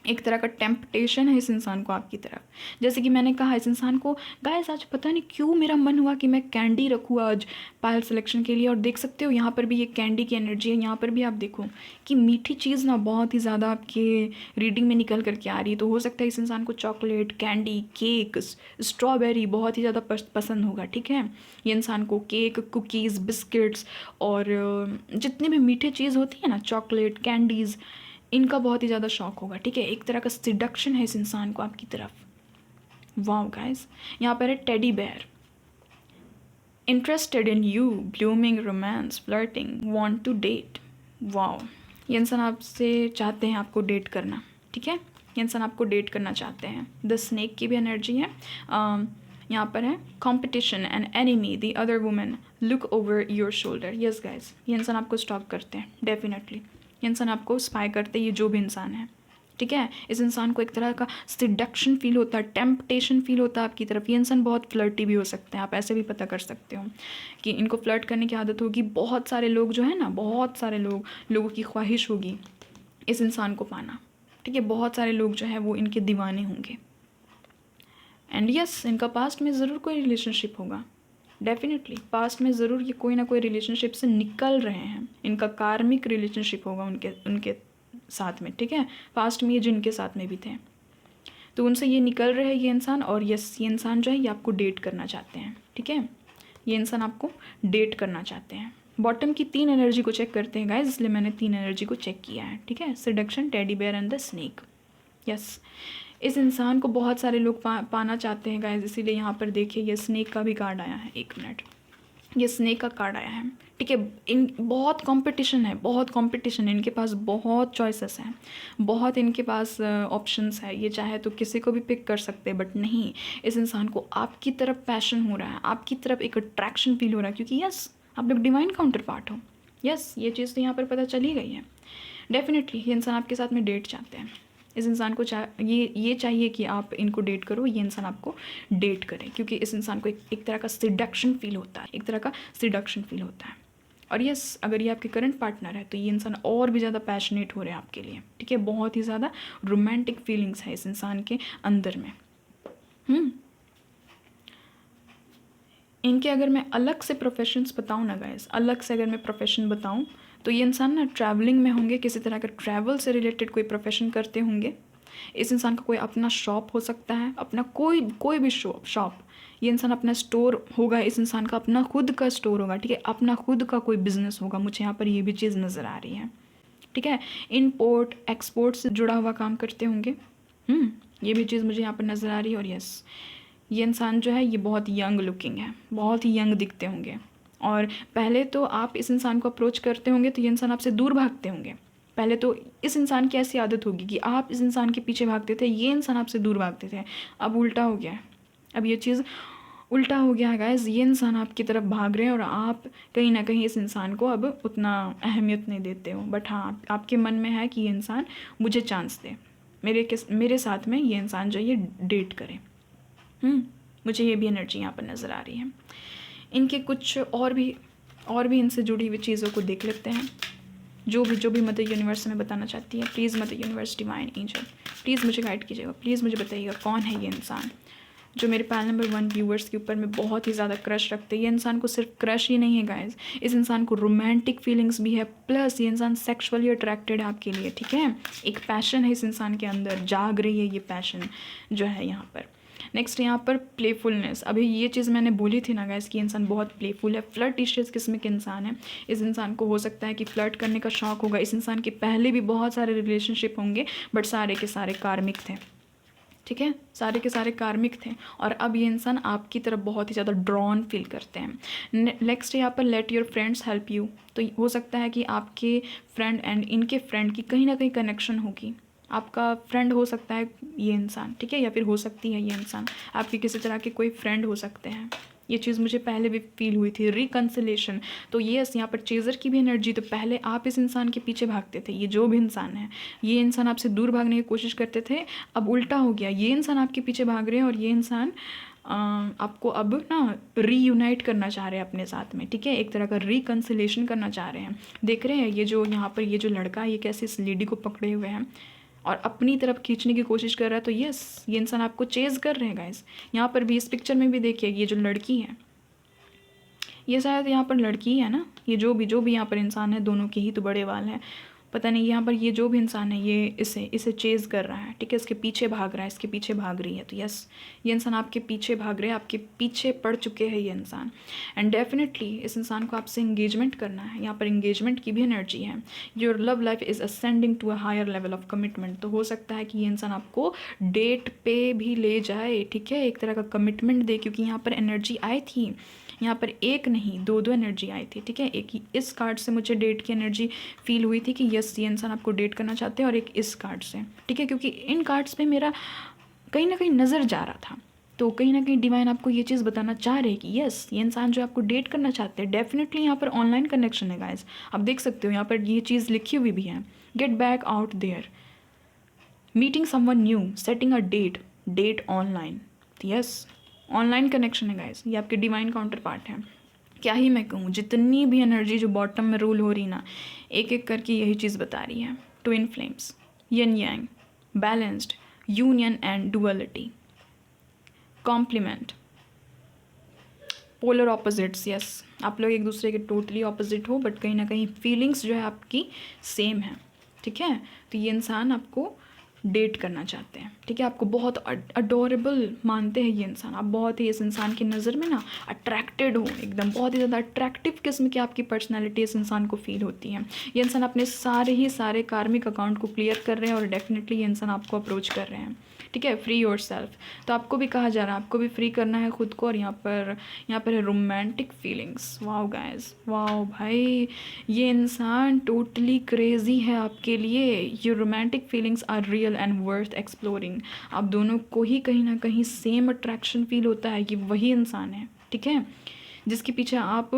एक तरह का टेम्पटेशन है इस इंसान को आपकी तरफ। जैसे कि मैंने कहा इस इंसान को गाइस आज पता नहीं क्यों मेरा मन हुआ कि मैं कैंडी रखूँ आज पायल सिलेक्शन के लिए, और देख सकते हो यहाँ पर भी ये कैंडी की एनर्जी है। यहाँ पर भी आप देखो कि मीठी चीज़ ना बहुत ही ज़्यादा आपके रीडिंग में निकल करके आ रही है, तो हो सकता है इस इंसान को चॉकलेट, कैंडी, केक, स्ट्रॉबेरी बहुत ही ज़्यादा पसंद होगा, ठीक है। ये इंसान को केक, कुकीज़, बिस्किट्स और जितनी भी मीठी चीज़ होती है ना, चॉकलेट, कैंडीज़, इनका बहुत ही ज़्यादा शौक होगा, ठीक है। एक तरह का सिडक्शन है इस इंसान को आपकी तरफ। वाओ गाइस, यहाँ पर है teddy bear, interested in you, blooming romance, flirting, want to date. Wow, ये इंसान आपसे चाहते हैं आपको डेट करना, ठीक है, ये इंसान आपको डेट करना चाहते हैं। द स्नेक की भी एनर्जी है। यहाँ पर है competition and enemy the other women look over your shoulder. Yes guys, ये इंसान आपको स्टॉक करते हैं डेफिनेटली। ये इंसान आपको स्पाई करते हैं, ये जो भी इंसान है, ठीक है। इस इंसान को एक तरह का सिडक्शन फील होता है, टेम्पटेशन फील होता है आपकी तरफ। ये इंसान बहुत फ्लर्टी भी हो सकते हैं, आप ऐसे भी पता कर सकते हो कि इनको फ्लर्ट करने की आदत होगी। बहुत सारे लोग जो है ना, बहुत सारे लोगों की ख्वाहिश होगी इस इंसान को पाना, ठीक है। बहुत सारे लोग जो है वो इनके दीवाने होंगे। एंड यस, इनका पास्ट में ज़रूर कोई रिलेशनशिप होगा, डेफिनेटली पास्ट में ज़रूर ये कोई ना कोई रिलेशनशिप से निकल रहे हैं। इनका कार्मिक रिलेशनशिप होगा उनके साथ में, ठीक है। पास्ट में ये जिनके साथ में भी थे तो उनसे ये निकल रहे हैं ये इंसान। और यस, ये इंसान जो है ये आपको डेट करना चाहते हैं, ठीक है। ये इंसान आपको डेट करना चाहते हैं। बॉटम की 3 एनर्जी को चेक करते हैं गाइज, इसलिए मैंने 3 एनर्जी को चेक किया है, ठीक है। Seduction, teddy bear and the snake. Yes, इस इंसान को बहुत सारे लोग पाना चाहते हैं गाइज, इसीलिए यहाँ पर देखिए ये स्नेक का भी कार्ड आया है। 1 मिनट, ये स्नेक का कार्ड आया है, ठीक है। इन बहुत कंपटीशन है, बहुत कंपटीशन है, इनके पास बहुत चॉइसेस हैं, बहुत इनके पास ऑप्शंस है। ये चाहे तो किसी को भी पिक कर सकते हैं, बट नहीं, इस इंसान को आपकी तरफ पैशन हो रहा है, आपकी तरफ एक अट्रैक्शन फील हो रहा है, क्योंकि यस आप लोग डिवाइन काउंटर पार्ट हो। यस, ये चीज़ तो यहाँ पर पता चली गई है। डेफिनेटली ये इंसान आपके साथ में डेट चाहते हैं। इस इंसान को ये चाहिए कि आप इनको डेट करो, ये इंसान आपको डेट करे, क्योंकि इस इंसान को एक तरह का सिडक्शन फील होता है, एक तरह का सिडक्शन फील होता है। और यस, अगर ये आपके करंट पार्टनर है तो ये इंसान और भी ज़्यादा पैशनेट हो रहे हैं आपके लिए, ठीक है। बहुत ही ज़्यादा रोमांटिक फीलिंग्स है इस इंसान के अंदर में। इनके अगर मैं अलग से प्रोफेशंस बताऊँ ना गाइस, अलग से अगर मैं प्रोफेशन बताऊँ तो ये इंसान ना ट्रैवलिंग में होंगे, किसी तरह का ट्रैवल से रिलेटेड कोई प्रोफेशन करते होंगे। इस इंसान का कोई अपना शॉप हो सकता है, अपना कोई भी शॉप। ये इंसान अपना स्टोर होगा, इस इंसान का अपना खुद का स्टोर होगा, ठीक है। अपना खुद का कोई बिजनेस होगा, मुझे यहाँ पर ये भी चीज़ नज़र आ रही है, ठीक है। इम्पोर्ट एक्सपोर्ट से जुड़ा हुआ काम करते होंगे, ये भी चीज़ मुझे यहाँ पर नज़र आ रही है। और यस, ये इंसान जो है ये बहुत यंग लुकिंग है, बहुत ही यंग दिखते होंगे। और पहले तो आप इस इंसान को अप्रोच करते होंगे तो ये इंसान आपसे दूर भागते होंगे। पहले तो इस इंसान की ऐसी आदत होगी कि आप इस इंसान के पीछे भागते थे, ये इंसान आपसे दूर भागते थे। अब उल्टा हो गया है, अब ये चीज़ उल्टा हो गया है गाइस। ये इंसान आपकी तरफ भाग रहे हैं और आप कहीं ना कहीं इस इंसान को अब उतना अहमियत नहीं देते हो। बट हाँ, आपके मन में है कि ये इंसान मुझे चांस दे, मेरे साथ में ये इंसान जो ये डेट करे। मुझे ये भी एनर्जी यहाँ पर नज़र आ रही है। इनके कुछ और भी इनसे जुड़ी हुई चीज़ों को देख लेते हैं, जो भी मदर यूनिवर्स में बताना चाहती है। Please mother universe, divine angel, please मुझे गाइड कीजिएगा, प्लीज़ मुझे बताइएगा कौन है ये इंसान जो मेरे पैनल नंबर 1 व्यूवर्स के ऊपर में बहुत ही ज़्यादा क्रश रखते हैं। ये इंसान को सिर्फ क्रश ही नहीं है गाइज, इस इंसान को रोमांटिक फीलिंग्स भी है, प्लस ये इंसान सेक्सुअली अट्रैक्टेड है आपके लिए, ठीक है। एक पैशन है इस इंसान के अंदर, जाग रही है ये पैशन जो है यहाँ पर। नेक्स्ट यहाँ पर प्लेफुलनेस, अभी ये चीज़ मैंने बोली थी ना गाइस कि इंसान बहुत प्लेफुल है, फ्लर्टिशियस किस्म के इंसान है। इस इंसान को हो सकता है कि फ्लर्ट करने का शौक होगा। इस इंसान के पहले भी बहुत सारे रिलेशनशिप होंगे, बट सारे के सारे कार्मिक थे, ठीक है, सारे के सारे कार्मिक थे। और अब ये इंसान आपकी तरफ बहुत ही ज़्यादा ड्रॉन फील करते हैं। नेक्स्ट यहाँ पर let your friends help you, तो हो सकता है कि आपके फ्रेंड एंड इनके फ्रेंड की कहीं ना कहीं कनेक्शन होगी। आपका फ्रेंड हो सकता है ये इंसान, ठीक है, या फिर हो सकती है ये इंसान आपके किसी तरह के कोई फ्रेंड हो सकते हैं। ये चीज़ मुझे पहले भी फील हुई थी। रिकन्सिलेशन, तो ये यहाँ पर चेज़र की भी एनर्जी, तो पहले आप इस इंसान के पीछे भागते थे, ये जो भी इंसान है, ये इंसान आपसे दूर भागने की कोशिश करते थे, अब उल्टा हो गया, ये इंसान आपके पीछे भाग रहे हैं और ये इंसान आपको अब ना रीयूनाइट करना चाह रहे हैं अपने साथ में, ठीक है, एक तरह का रिकन्सिलेशन करना चाह रहे हैं। देख रहे हैं ये जो यहाँ पर ये जो लड़का है ये कैसे इस लेडी को पकड़े हुए हैं और अपनी तरफ खींचने की कोशिश कर रहा है। तो यस, ये इंसान आपको चेज़ कर रहे हैं गाइस। यहाँ पर भी इस पिक्चर में भी देखिए, ये जो लड़की है ये शायद यहाँ पर लड़की है ना, ये जो भी यहाँ पर इंसान है, दोनों के ही तो बड़े बाल हैं, पता नहीं। यहाँ पर ये जो भी इंसान है ये इसे चेज़ कर रहा है, ठीक है, इसके पीछे भाग रहा है, इसके पीछे भाग रही है। तो यस, ये इंसान आपके पीछे भाग रहे हैं, आपके पीछे पड़ चुके हैं ये इंसान। एंड डेफिनेटली इस इंसान को आपसे इंगेजमेंट करना है। यहाँ पर इंगेजमेंट की भी एनर्जी है। Your love life is ascending to a higher level of commitment, तो हो सकता है कि ये इंसान आपको डेट पे भी ले जाए, ठीक है, एक तरह का कमिटमेंट दे, क्योंकि यहाँ पर एनर्जी आई थी यहाँ पर एक नहीं दो दो एनर्जी आई थी, ठीक है। एक इस कार्ड से मुझे डेट की एनर्जी फील हुई थी कि यस ये इंसान आपको डेट करना चाहते हैं, और एक इस कार्ड से, ठीक है, क्योंकि इन कार्ड्स पे मेरा कहीं ना कहीं नज़र जा रहा था। तो कहीं ना कहीं डिवाइन आपको ये चीज़ बताना चाह रहे हैं कि यस ये इंसान जो आपको डेट करना चाहते हैं, डेफिनेटली यहाँ पर ऑनलाइन कनेक्शन है गाइस। आप देख सकते हो यहाँ पर ये चीज़ लिखी हुई भी है, get back out there, meeting someone new, setting a date online. Yes online connection है गाइस, ये आपके डिवाइन काउंटर पार्ट है। क्या ही मैं कहूँ, जितनी भी एनर्जी जो बॉटम में रूल हो रही ना, एक एक करके यही चीज़ बता रही है। Twin flames, yin yang, balanced, union and duality, complement, polar opposites. Yes आप लोग एक दूसरे के टोटली ऑपोजिट हो, बट कहीं ना कहीं फीलिंग्स जो है आपकी सेम है, ठीक है। तो ये इंसान आपको डेट करना चाहते हैं, ठीक है, आपको बहुत अडोरेबल मानते हैं ये इंसान। आप बहुत ही इस इंसान की नज़र में ना अट्रैक्टेड हो, एकदम बहुत ही ज़्यादा अट्रैक्टिव किस्म की आपकी पर्सनैलिटी इस इंसान को फील होती है। ये इंसान अपने सारे कार्मिक अकाउंट को क्लियर कर रहे हैं, और डेफिनेटली ये इंसान आपको अप्रोच कर रहे हैं, ठीक है। फ्री योर सेल्फ, तो आपको भी कहा जा रहा है, आपको भी फ्री करना है खुद को। और यहाँ पर है romantic feelings. Wow guys, wow भाई, ये इंसान टोटली क्रेजी है आपके लिए। ये romantic feelings are real and worth exploring. आप दोनों को ही कहीं ना कहीं सेम अट्रैक्शन फील होता है, ये वही इंसान है, ठीक है, जिसके पीछे आप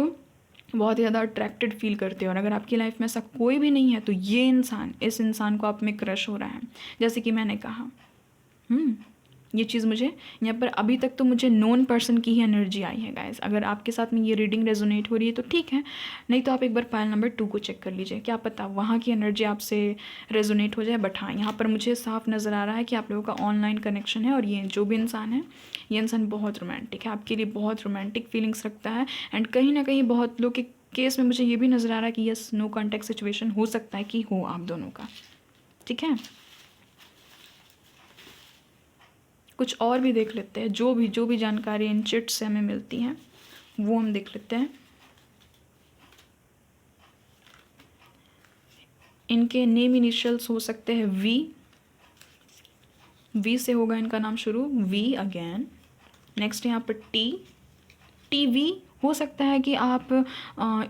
बहुत ज़्यादा अट्रैक्टेड फील करते हो। और अगर आपकी लाइफ में ऐसा कोई भी नहीं है, तो ये इंसान, इस इंसान को आप में क्रश हो रहा है, जैसे कि मैंने कहा। ये चीज़ मुझे यहाँ पर अभी तक तो मुझे नोन पर्सन की ही एनर्जी आई है गाइस। अगर आपके साथ में ये रीडिंग रेजोनेट हो रही है तो ठीक है, नहीं तो आप एक बार पायल नंबर 2 को चेक कर लीजिए, क्या पता वहाँ की एनर्जी आपसे रेजोनेट हो जाए। बट हाँ, यहाँ पर मुझे साफ नज़र आ रहा है कि आप लोगों का ऑनलाइन कनेक्शन है, और ये जो भी इंसान है, ये इंसान बहुत रोमांटिक है, आपके लिए बहुत रोमांटिक फीलिंग्स रखता है। एंड कहीं ना कहीं बहुत लोग के केस में मुझे ये भी नज़र आ रहा है कि यस नो कॉन्टैक्ट सिचुएशन हो सकता है कि हो आप दोनों का, ठीक है। कुछ और भी देख लेते हैं, जो भी जानकारी इन चिट से हमें मिलती हैं वो हम देख लेते हैं। इनके नेम इनिशियल्स हो सकते हैं वी से होगा इनका नाम शुरू, वी अगेन। नेक्स्ट यहाँ पर टीवी हो सकता है कि आप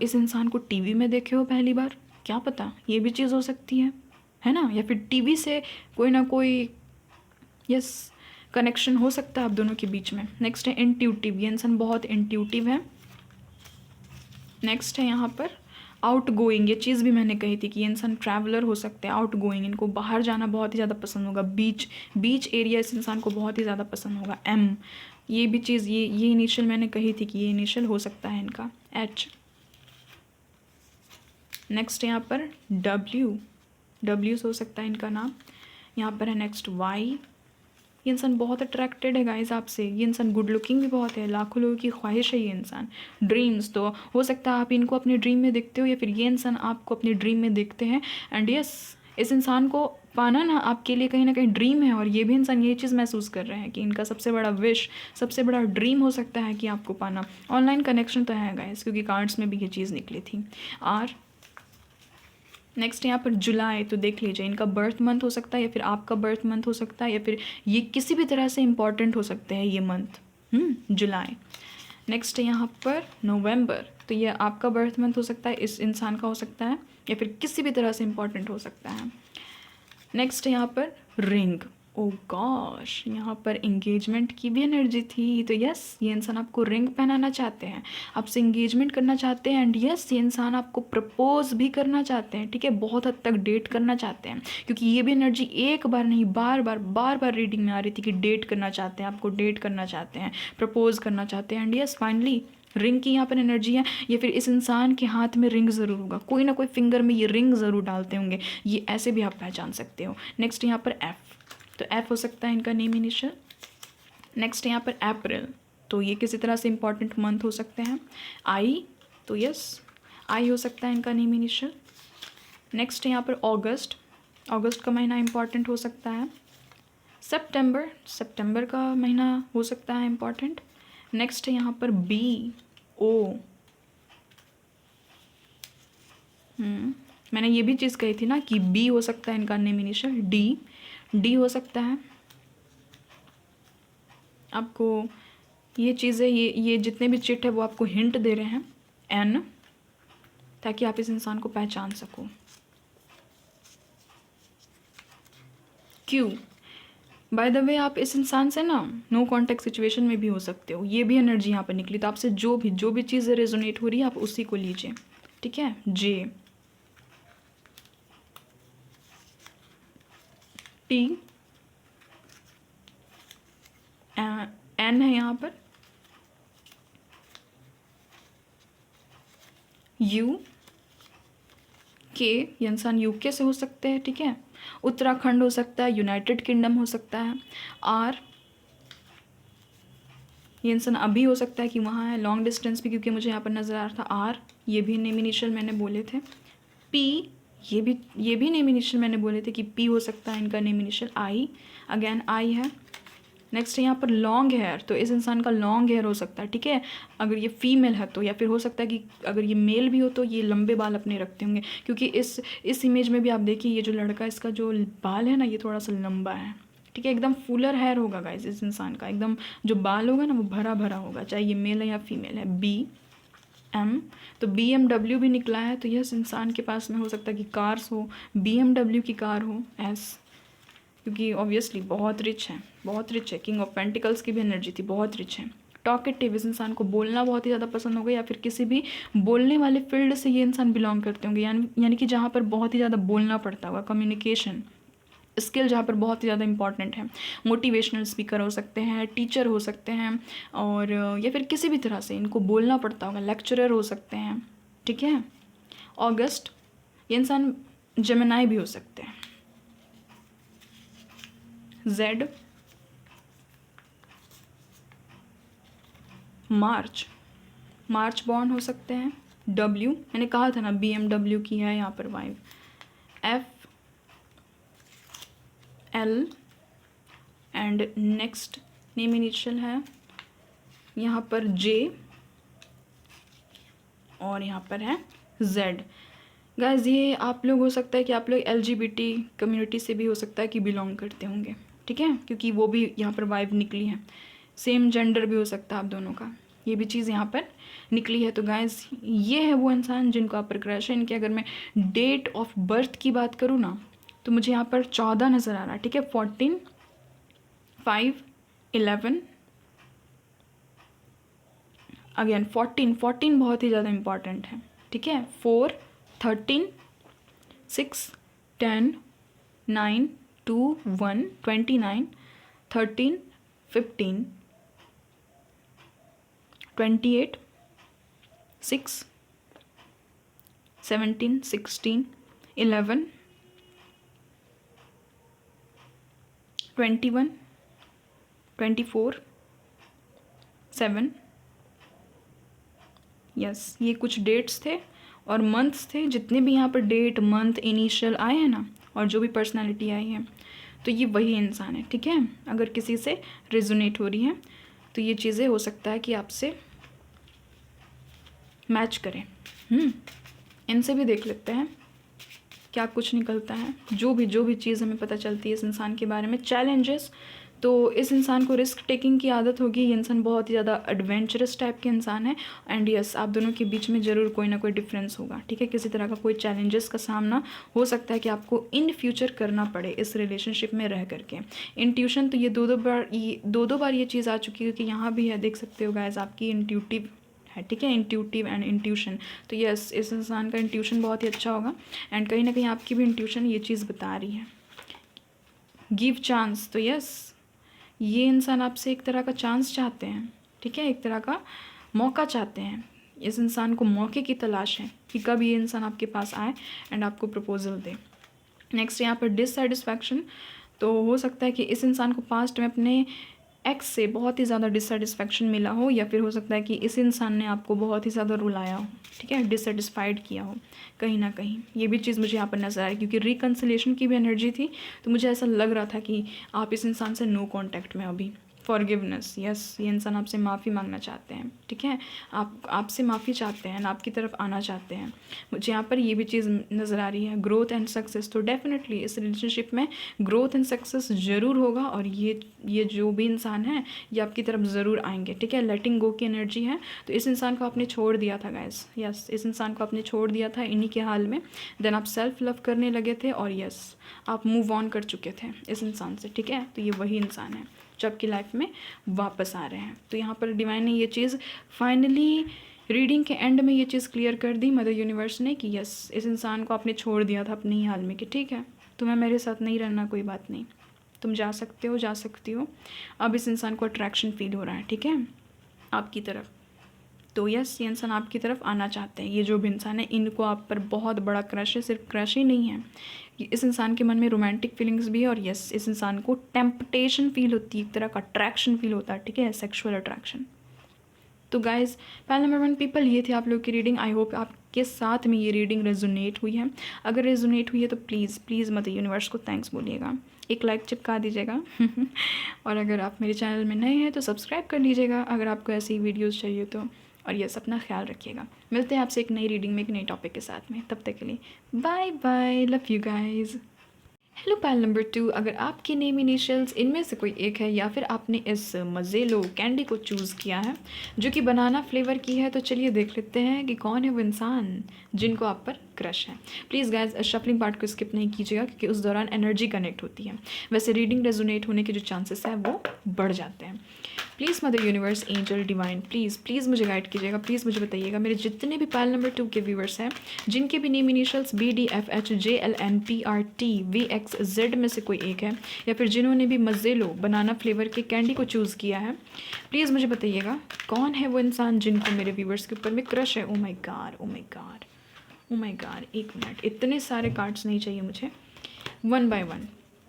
इस इंसान को टीवी में देखे हो पहली बार, क्या पता, ये भी चीज़ हो सकती है ना। या फिर टीवी से कोई ना कोई यस कनेक्शन हो सकता है आप दोनों के बीच में। नेक्स्ट है इंट्यूटिव, ये इंसान बहुत इंट्यूटिव है। नेक्स्ट है यहाँ पर आउट गोइंग, ये चीज़ भी मैंने कही थी कि ये इंसान ट्रैवलर हो सकते हैं, आउट गोइंग, इनको बाहर जाना बहुत ही ज़्यादा पसंद होगा। बीच एरिया इस इंसान को बहुत ही ज़्यादा पसंद होगा। एम, ये भी चीज़, ये इनिशियल मैंने कही थी कि ये इनिशियल हो सकता है इनका। एच। नेक्स्ट यहाँ पर डब्ल्यू से हो सकता है इनका नाम। यहाँ पर है नेक्स्ट वाई, ये इंसान बहुत अट्रैक्टेड है गाइस आपसे। ये इंसान गुड लुकिंग भी बहुत है, लाखों लोगों की ख्वाहिश है ये इंसान। ड्रीम्स, तो हो सकता है आप इनको अपने ड्रीम में देखते हो, या फिर ये इंसान आपको अपने ड्रीम में देखते हैं। एंड यस इस इंसान को पाना ना आपके लिए कहीं ना कहीं ड्रीम है, और ये भी इंसान ये चीज़ महसूस कर रहे हैं कि इनका सबसे बड़ा विश, सबसे बड़ा ड्रीम हो सकता है कि आपको पाना। ऑनलाइन कनेक्शन तो है गाइस, क्योंकि कार्ड्स में भी ये चीज़ निकली थी। आर। नेक्स्ट यहाँ पर जुलाई, तो देख लीजिए इनका बर्थ मंथ हो सकता है, या फिर आपका बर्थ मंथ हो सकता है, या फिर ये किसी भी तरह से इम्पॉर्टेंट हो सकते हैं ये मंथ, जुलाई। नेक्स्ट यहाँ पर नवंबर, तो ये आपका बर्थ मंथ हो सकता है, इस इंसान का हो सकता है, या फिर किसी भी तरह से इम्पॉर्टेंट हो सकता है। नेक्स्ट यहाँ पर रिंग, ओ गॉश, यहाँ पर इंगेजमेंट की भी एनर्जी थी। तो यस ये इंसान आपको रिंग पहनाना चाहते हैं, आपसे इंगेजमेंट करना चाहते हैं। एंड यस ये इंसान आपको प्रपोज भी करना चाहते हैं, ठीक है, बहुत हद तक डेट करना चाहते हैं, क्योंकि ये भी एनर्जी एक बार नहीं बार बार रीडिंग में आ रही थी कि डेट करना चाहते हैं, आपको डेट करना चाहते हैं, प्रपोज करना चाहते हैं। एंड यस फाइनली रिंग की यहाँ पर एनर्जी है, या फिर इस इंसान के हाथ में रिंग ज़रूर होगा, कोई ना कोई फिंगर में ये रिंग ज़रूर डालते होंगे, ये ऐसे भी आप पहचान सकते हो। नेक्स्ट यहाँ पर एफ, तो एफ हो सकता है इनका नेम इनिशियल। नेक्स्ट यहाँ पर अप्रैल, तो ये किसी तरह से इंपॉर्टेंट मंथ हो सकते हैं। आई, तो यस आई हो सकता है इनका नेम इनिशियल। नेक्स्ट यहाँ पर अगस्त, अगस्त का महीना इंपॉर्टेंट हो सकता है। सितंबर का महीना हो सकता है इंपॉर्टेंट। नेक्स्ट यहाँ पर बी ओ, मैंने ये भी चीज़ कही थी ना कि बी हो सकता है इनका नेम इनिशियल। डी हो सकता है, आपको ये चीज़ें, ये जितने भी चिट है वो आपको हिंट दे रहे हैं, एन, ताकि आप इस इंसान को पहचान सको। क्यू, बाय द वे आप इस इंसान से ना नो कॉन्टेक्ट सिचुएशन में भी हो सकते हो, ये भी एनर्जी यहाँ पर निकली। तो आपसे जो भी चीज़ें रेजोनेट हो रही है आप उसी को लीजिए, ठीक है। जे, टी, एन है यहाँ पर, यू, के, ये इंसान यूके से हो सकते हैं, ठीक है। उत्तराखंड हो सकता है, यूनाइटेड किंगडम हो सकता है। आर, ये इंसान अभी हो सकता है कि वहाँ है, लॉन्ग डिस्टेंस भी, क्योंकि मुझे यहाँ पर नज़र आ रहा था आर, ये भी नेम इनिशियल मैंने बोले थे। पी, ये भी नेम इनिशियल मैंने बोले थे कि पी हो सकता है इनका name initial. I, again I है। नेक्स्ट यहाँ पर लॉन्ग हेयर, तो इस इंसान का लॉन्ग हेयर हो सकता है, ठीक है। अगर ये फीमेल है तो, या फिर हो सकता है कि अगर ये मेल भी हो तो ये लंबे बाल अपने रखते होंगे, क्योंकि इस इमेज में भी आप देखिए ये जो लड़का है इसका जो बाल है ना ये थोड़ा सा लंबा है, ठीक है। एकदम फुलर हेयर होगा गाइस इस इंसान का, एकदम जो बाल होगा ना वो भरा भरा होगा, चाहे ये मेल है या फीमेल है। बी, एम, तो BMW भी निकला है, तो यह इंसान के पास में हो सकता है कि कार्स हो, BMW की कार हो। एस, क्योंकि ऑब्वियसली बहुत रिच है, किंग ऑफ पेंटिकल्स की भी एनर्जी थी, बहुत रिच है। टॉकेटिव, इस इंसान को बोलना बहुत ही ज़्यादा पसंद होगा, या फिर किसी भी बोलने वाले फील्ड से ये इंसान बिलोंग करते होंगे, यानी कि जहाँ पर बहुत ही ज़्यादा बोलना पड़ता होगा, कम्युनिकेशन स्किल जहाँ पर बहुत ही ज़्यादा इंपॉर्टेंट है। मोटिवेशनल स्पीकर हो सकते हैं, टीचर हो सकते हैं, और या फिर किसी भी तरह से इनको बोलना पड़ता होगा, लेक्चरर हो सकते हैं, ठीक है। ऑगस्ट, ये इंसान जेमिनाई भी हो सकते हैं। जेड, मार्च बॉर्न हो सकते हैं। डब्ल्यू, मैंने कहा था ना BMW की है यहाँ पर wife. F, L, and next name initial है यहाँ पर जे, और यहाँ पर है जेड। गाइस ये आप लोग हो सकता है कि आप लोग LGBT कम्युनिटी से भी हो सकता है कि बिलोंग करते होंगे, ठीक है, क्योंकि वो भी यहाँ पर वाइब निकली है। सेम जेंडर भी हो सकता है आप दोनों का, ये भी चीज़ यहाँ पर निकली है। तो गाइस ये है वो इंसान जिनको आप पर क्रश है। इनकी अगर मैं डेट ऑफ बर्थ की बात करूँ ना तो मुझे यहाँ पर 14 नज़र आ रहा है, ठीक है। 14, 5, 11, अगेन 14 बहुत ही ज़्यादा इंपॉर्टेंट है, ठीक है। 4, 13, 6, 10, 9, 2, 1, 29, 13, 15, 28, 6, 17, 16, 11, 21, 24, 7, यस, ये कुछ डेट्स थे और मंथ्स थे। जितने भी यहाँ पर डेट, मंथ, इनिशियल आए हैं ना, और जो भी पर्सनालिटी आई है, तो ये वही इंसान है, ठीक है। अगर किसी से रेजोनेट हो रही है तो ये चीज़ें हो सकता है कि आपसे मैच करें। इनसे भी देख लेते हैं क्या कुछ निकलता है। जो भी चीज़ हमें पता चलती है इस इंसान के बारे में। चैलेंजेस, तो इस इंसान को रिस्क टेकिंग की आदत होगी। ये इंसान बहुत ही ज़्यादा एडवेंचरस टाइप के इंसान है। एंड यस, आप दोनों के बीच में ज़रूर कोई ना कोई डिफरेंस होगा, ठीक है। किसी तरह का कोई चैलेंजेस का सामना हो सकता है कि आपको इन फ्यूचर करना पड़े इस रिलेशनशिप में रह करके। इंट्यूशन, तो ये दो दो बार ये चीज़ आ चुकी है कि यहाँ भी है, देख सकते हो गाइस, आपकी इंट्यूटिव है, ठीक है। इंट्यूटिव एंड इंट्यूशन, तो यस, इस इंसान का इंट्यूशन बहुत ही अच्छा होगा। एंड कहीं ना कहीं आपकी भी इंट्यूशन ये चीज़ बता रही है। गिव चांस, तो यस, ये इंसान आपसे एक तरह का चांस चाहते हैं, ठीक है, एक तरह का मौका चाहते हैं। इस इंसान को मौके की तलाश है कि कब ये इंसान आपके पास आए एंड आपको प्रपोजल दे। नेक्स्ट यहाँ पर डिससेटिस्फैक्शन, तो हो सकता है कि इस इंसान को पास्ट में अपने एक्स से बहुत ही ज़्यादा डिससेटिस्फैक्शन मिला हो, या फिर हो सकता है कि इस इंसान ने आपको बहुत ही ज़्यादा रुलाया हो, ठीक है, डिससेटिस्फाइड किया हो कहीं ना कहीं। ये भी चीज़ मुझे यहाँ पर नजर आ रही है, क्योंकि रिकन्सिलेशन की भी एनर्जी थी, तो मुझे ऐसा लग रहा था कि आप इस इंसान से नो कॉन्टैक्ट में अभी फॉरगिवनेस, यस, ये इंसान आपसे माफ़ी मांगना चाहते हैं, ठीक है, आपसे माफ़ी चाहते हैं, आपकी तरफ आना चाहते हैं। मुझे यहाँ पर ये भी चीज़ नज़र आ रही है, ग्रोथ एंड सक्सेस। तो डेफिनेटली इस रिलेशनशिप में ग्रोथ एंड सक्सेस ज़रूर होगा, और ये जो भी इंसान है ये आपकी तरफ ज़रूर आएंगे, ठीक है। लेटिंग गो की एनर्जी है, तो इस इंसान को आपने छोड़ दिया था गाइस, यस, इस इंसान को आपने छोड़ दिया था इन्हीं के हाल में। देन आप सेल्फ लव करने लगे थे, और यस, आप मूव ऑन कर चुके थे इस इंसान से, ठीक है। तो ये वही इंसान है जो आपकी लाइफ में वापस आ रहे हैं। तो यहाँ पर डिवाइन ने ये चीज़ फाइनली रीडिंग के एंड में ये चीज़ क्लियर कर दी मदर यूनिवर्स ने कि यस, इस इंसान को आपने छोड़ दिया था अपने ही हाल में कि ठीक है, तुम्हें मेरे साथ नहीं रहना, कोई बात नहीं, तुम जा सकते हो, जा सकती हो। अब इस इंसान को अट्रैक्शन फील हो रहा है, ठीक है, आपकी तरफ। तो यस, ये इंसान आपकी तरफ आना चाहते हैं। ये जो भी इंसान है, इनको आप पर बहुत बड़ा क्रश है, सिर्फ क्रश ही नहीं है, इस इंसान के मन में रोमांटिक फीलिंग्स भी है, और यस, इस इंसान को टेम्पटेशन फील होती है, एक तरह का अट्रैक्शन फील होता है, ठीक है, सेक्सुअल अट्रैक्शन। तो गाइज़, पहले नंबर 1 पीपल, ये थी आप लोग की रीडिंग। आई होप आपके साथ में ये रीडिंग रेजोनेट हुई है। अगर रेजोनेट हुई है तो प्लीज़ प्लीज़ मदर यूनिवर्स को थैंक्स बोलिएगा, एक लाइक चिपका दीजिएगा और अगर आप मेरे चैनल में नए हैं तो सब्सक्राइब कर लीजिएगा अगर आपको ऐसी वीडियोज़ चाहिए तो। और यस, अपना ख्याल रखिएगा। मिलते हैं आपसे एक नई रीडिंग में, एक नए टॉपिक के साथ में। तब तक के लिए bye bye, love you guys. Hello Payal number 2, अगर आपके नेम इनिशियल्स इनमें से कोई एक है, या फिर आपने इस मज़ेलो कैंडी को चूज़ किया है जो कि बनाना फ्लेवर की है, तो चलिए देख लेते हैं कि कौन है वो इंसान जिनको आप पर क्रश है। प्लीज़ गाइज, शफलिंग पार्ट को स्किप नहीं कीजिएगा, क्योंकि उस दौरान एनर्जी कनेक्ट होती है। वैसे रीडिंग रेजोनेट होने के जो चांसेस है वो बढ़ जाते हैं। Please mother universe, angel, divine, please please मुझे गाइड कीजिएगा। प्लीज़ मुझे बताइएगा, मेरे जितने भी पायल नंबर 2 के व्यूवर्स हैं, जिनके भी नेम इनिशियल्स BDFHJLNPRTVXZ में से कोई एक है, या फिर जिन्होंने भी मज़ेलो बनाना फ्लेवर के कैंडी को चूज़ किया है, प्लीज़ मुझे बताइएगा कौन है वो इंसान जिनको मेरे व्यूवर्स के ऊपर में क्रश है। ओ my God, O my God, O my God, एक मिनट, इतने सारे कार्ड्स नहीं चाहिए मुझे, 1 बाय 1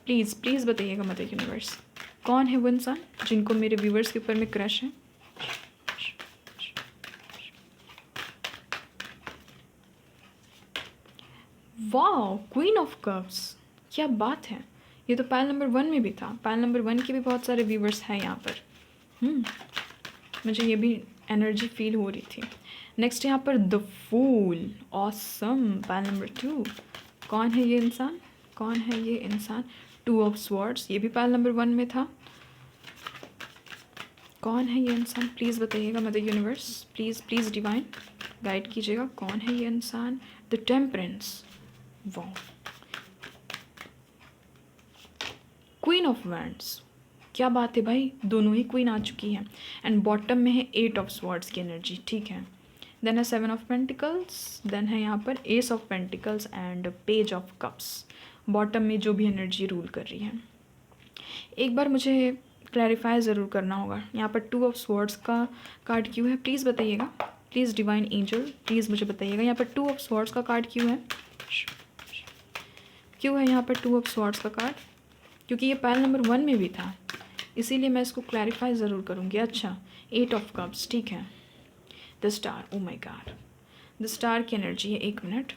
प्लीज़ प्लीज़ बताइएगा मदर यूनिवर्स, कौन है वो इंसान जिनको मेरे व्यूवर्स के ऊपर में क्रश है। वाओ, क्वीन ऑफ कप्स, क्या बात है, ये तो पायल नंबर 1 में भी था। पायल नंबर 1 के भी बहुत सारे व्यूवर्स हैं यहाँ पर। मुझे ये भी एनर्जी फील हो रही थी। नेक्स्ट यहाँ पर the fool, awesome, Payal number 2, कौन है ये इंसान, कौन है ये इंसान। 2 ऑफ स्वॉर्ड्स, ये भी पायल नंबर 1 में था। कौन है ये इंसान, प्लीज़ बताइएगा mother universe, please please divine guide कीजिएगा, कौन है ये इंसान। The temperance, wow, queen of wands, क्या बात है भाई, दोनों ही क्वीन आ चुकी हैं। एंड बॉटम में है 8 ऑफ स्वॉर्ड्स की एनर्जी, ठीक है। देन है 7 ऑफ पेंटिकल्स, देन है यहाँ पर S of pentacles and page of cups, bottom में जो भी एनर्जी रूल कर रही है। एक बार मुझे क्लैरिफाई ज़रूर करना होगा, यहाँ पर 2 ऑफ स्वॉर्ड्स का कार्ड क्यों है, प्लीज़ बताइएगा, प्लीज़ डिवाइन एंजल, प्लीज़ मुझे बताइएगा यहाँ पर 2 ऑफ स्वॉर्ड्स का कार्ड क्यों है, क्यों है यहाँ पर 2 ऑफ स्वॉर्ड्स का कार्ड, क्योंकि ये पायल नंबर 1 में भी था, इसीलिए मैं इसको क्लैरिफाई ज़रूर करूँगी। अच्छा, 8 ऑफ कप्स, ठीक है। The star, oh my god, the star की एनर्जी है, एक मिनट,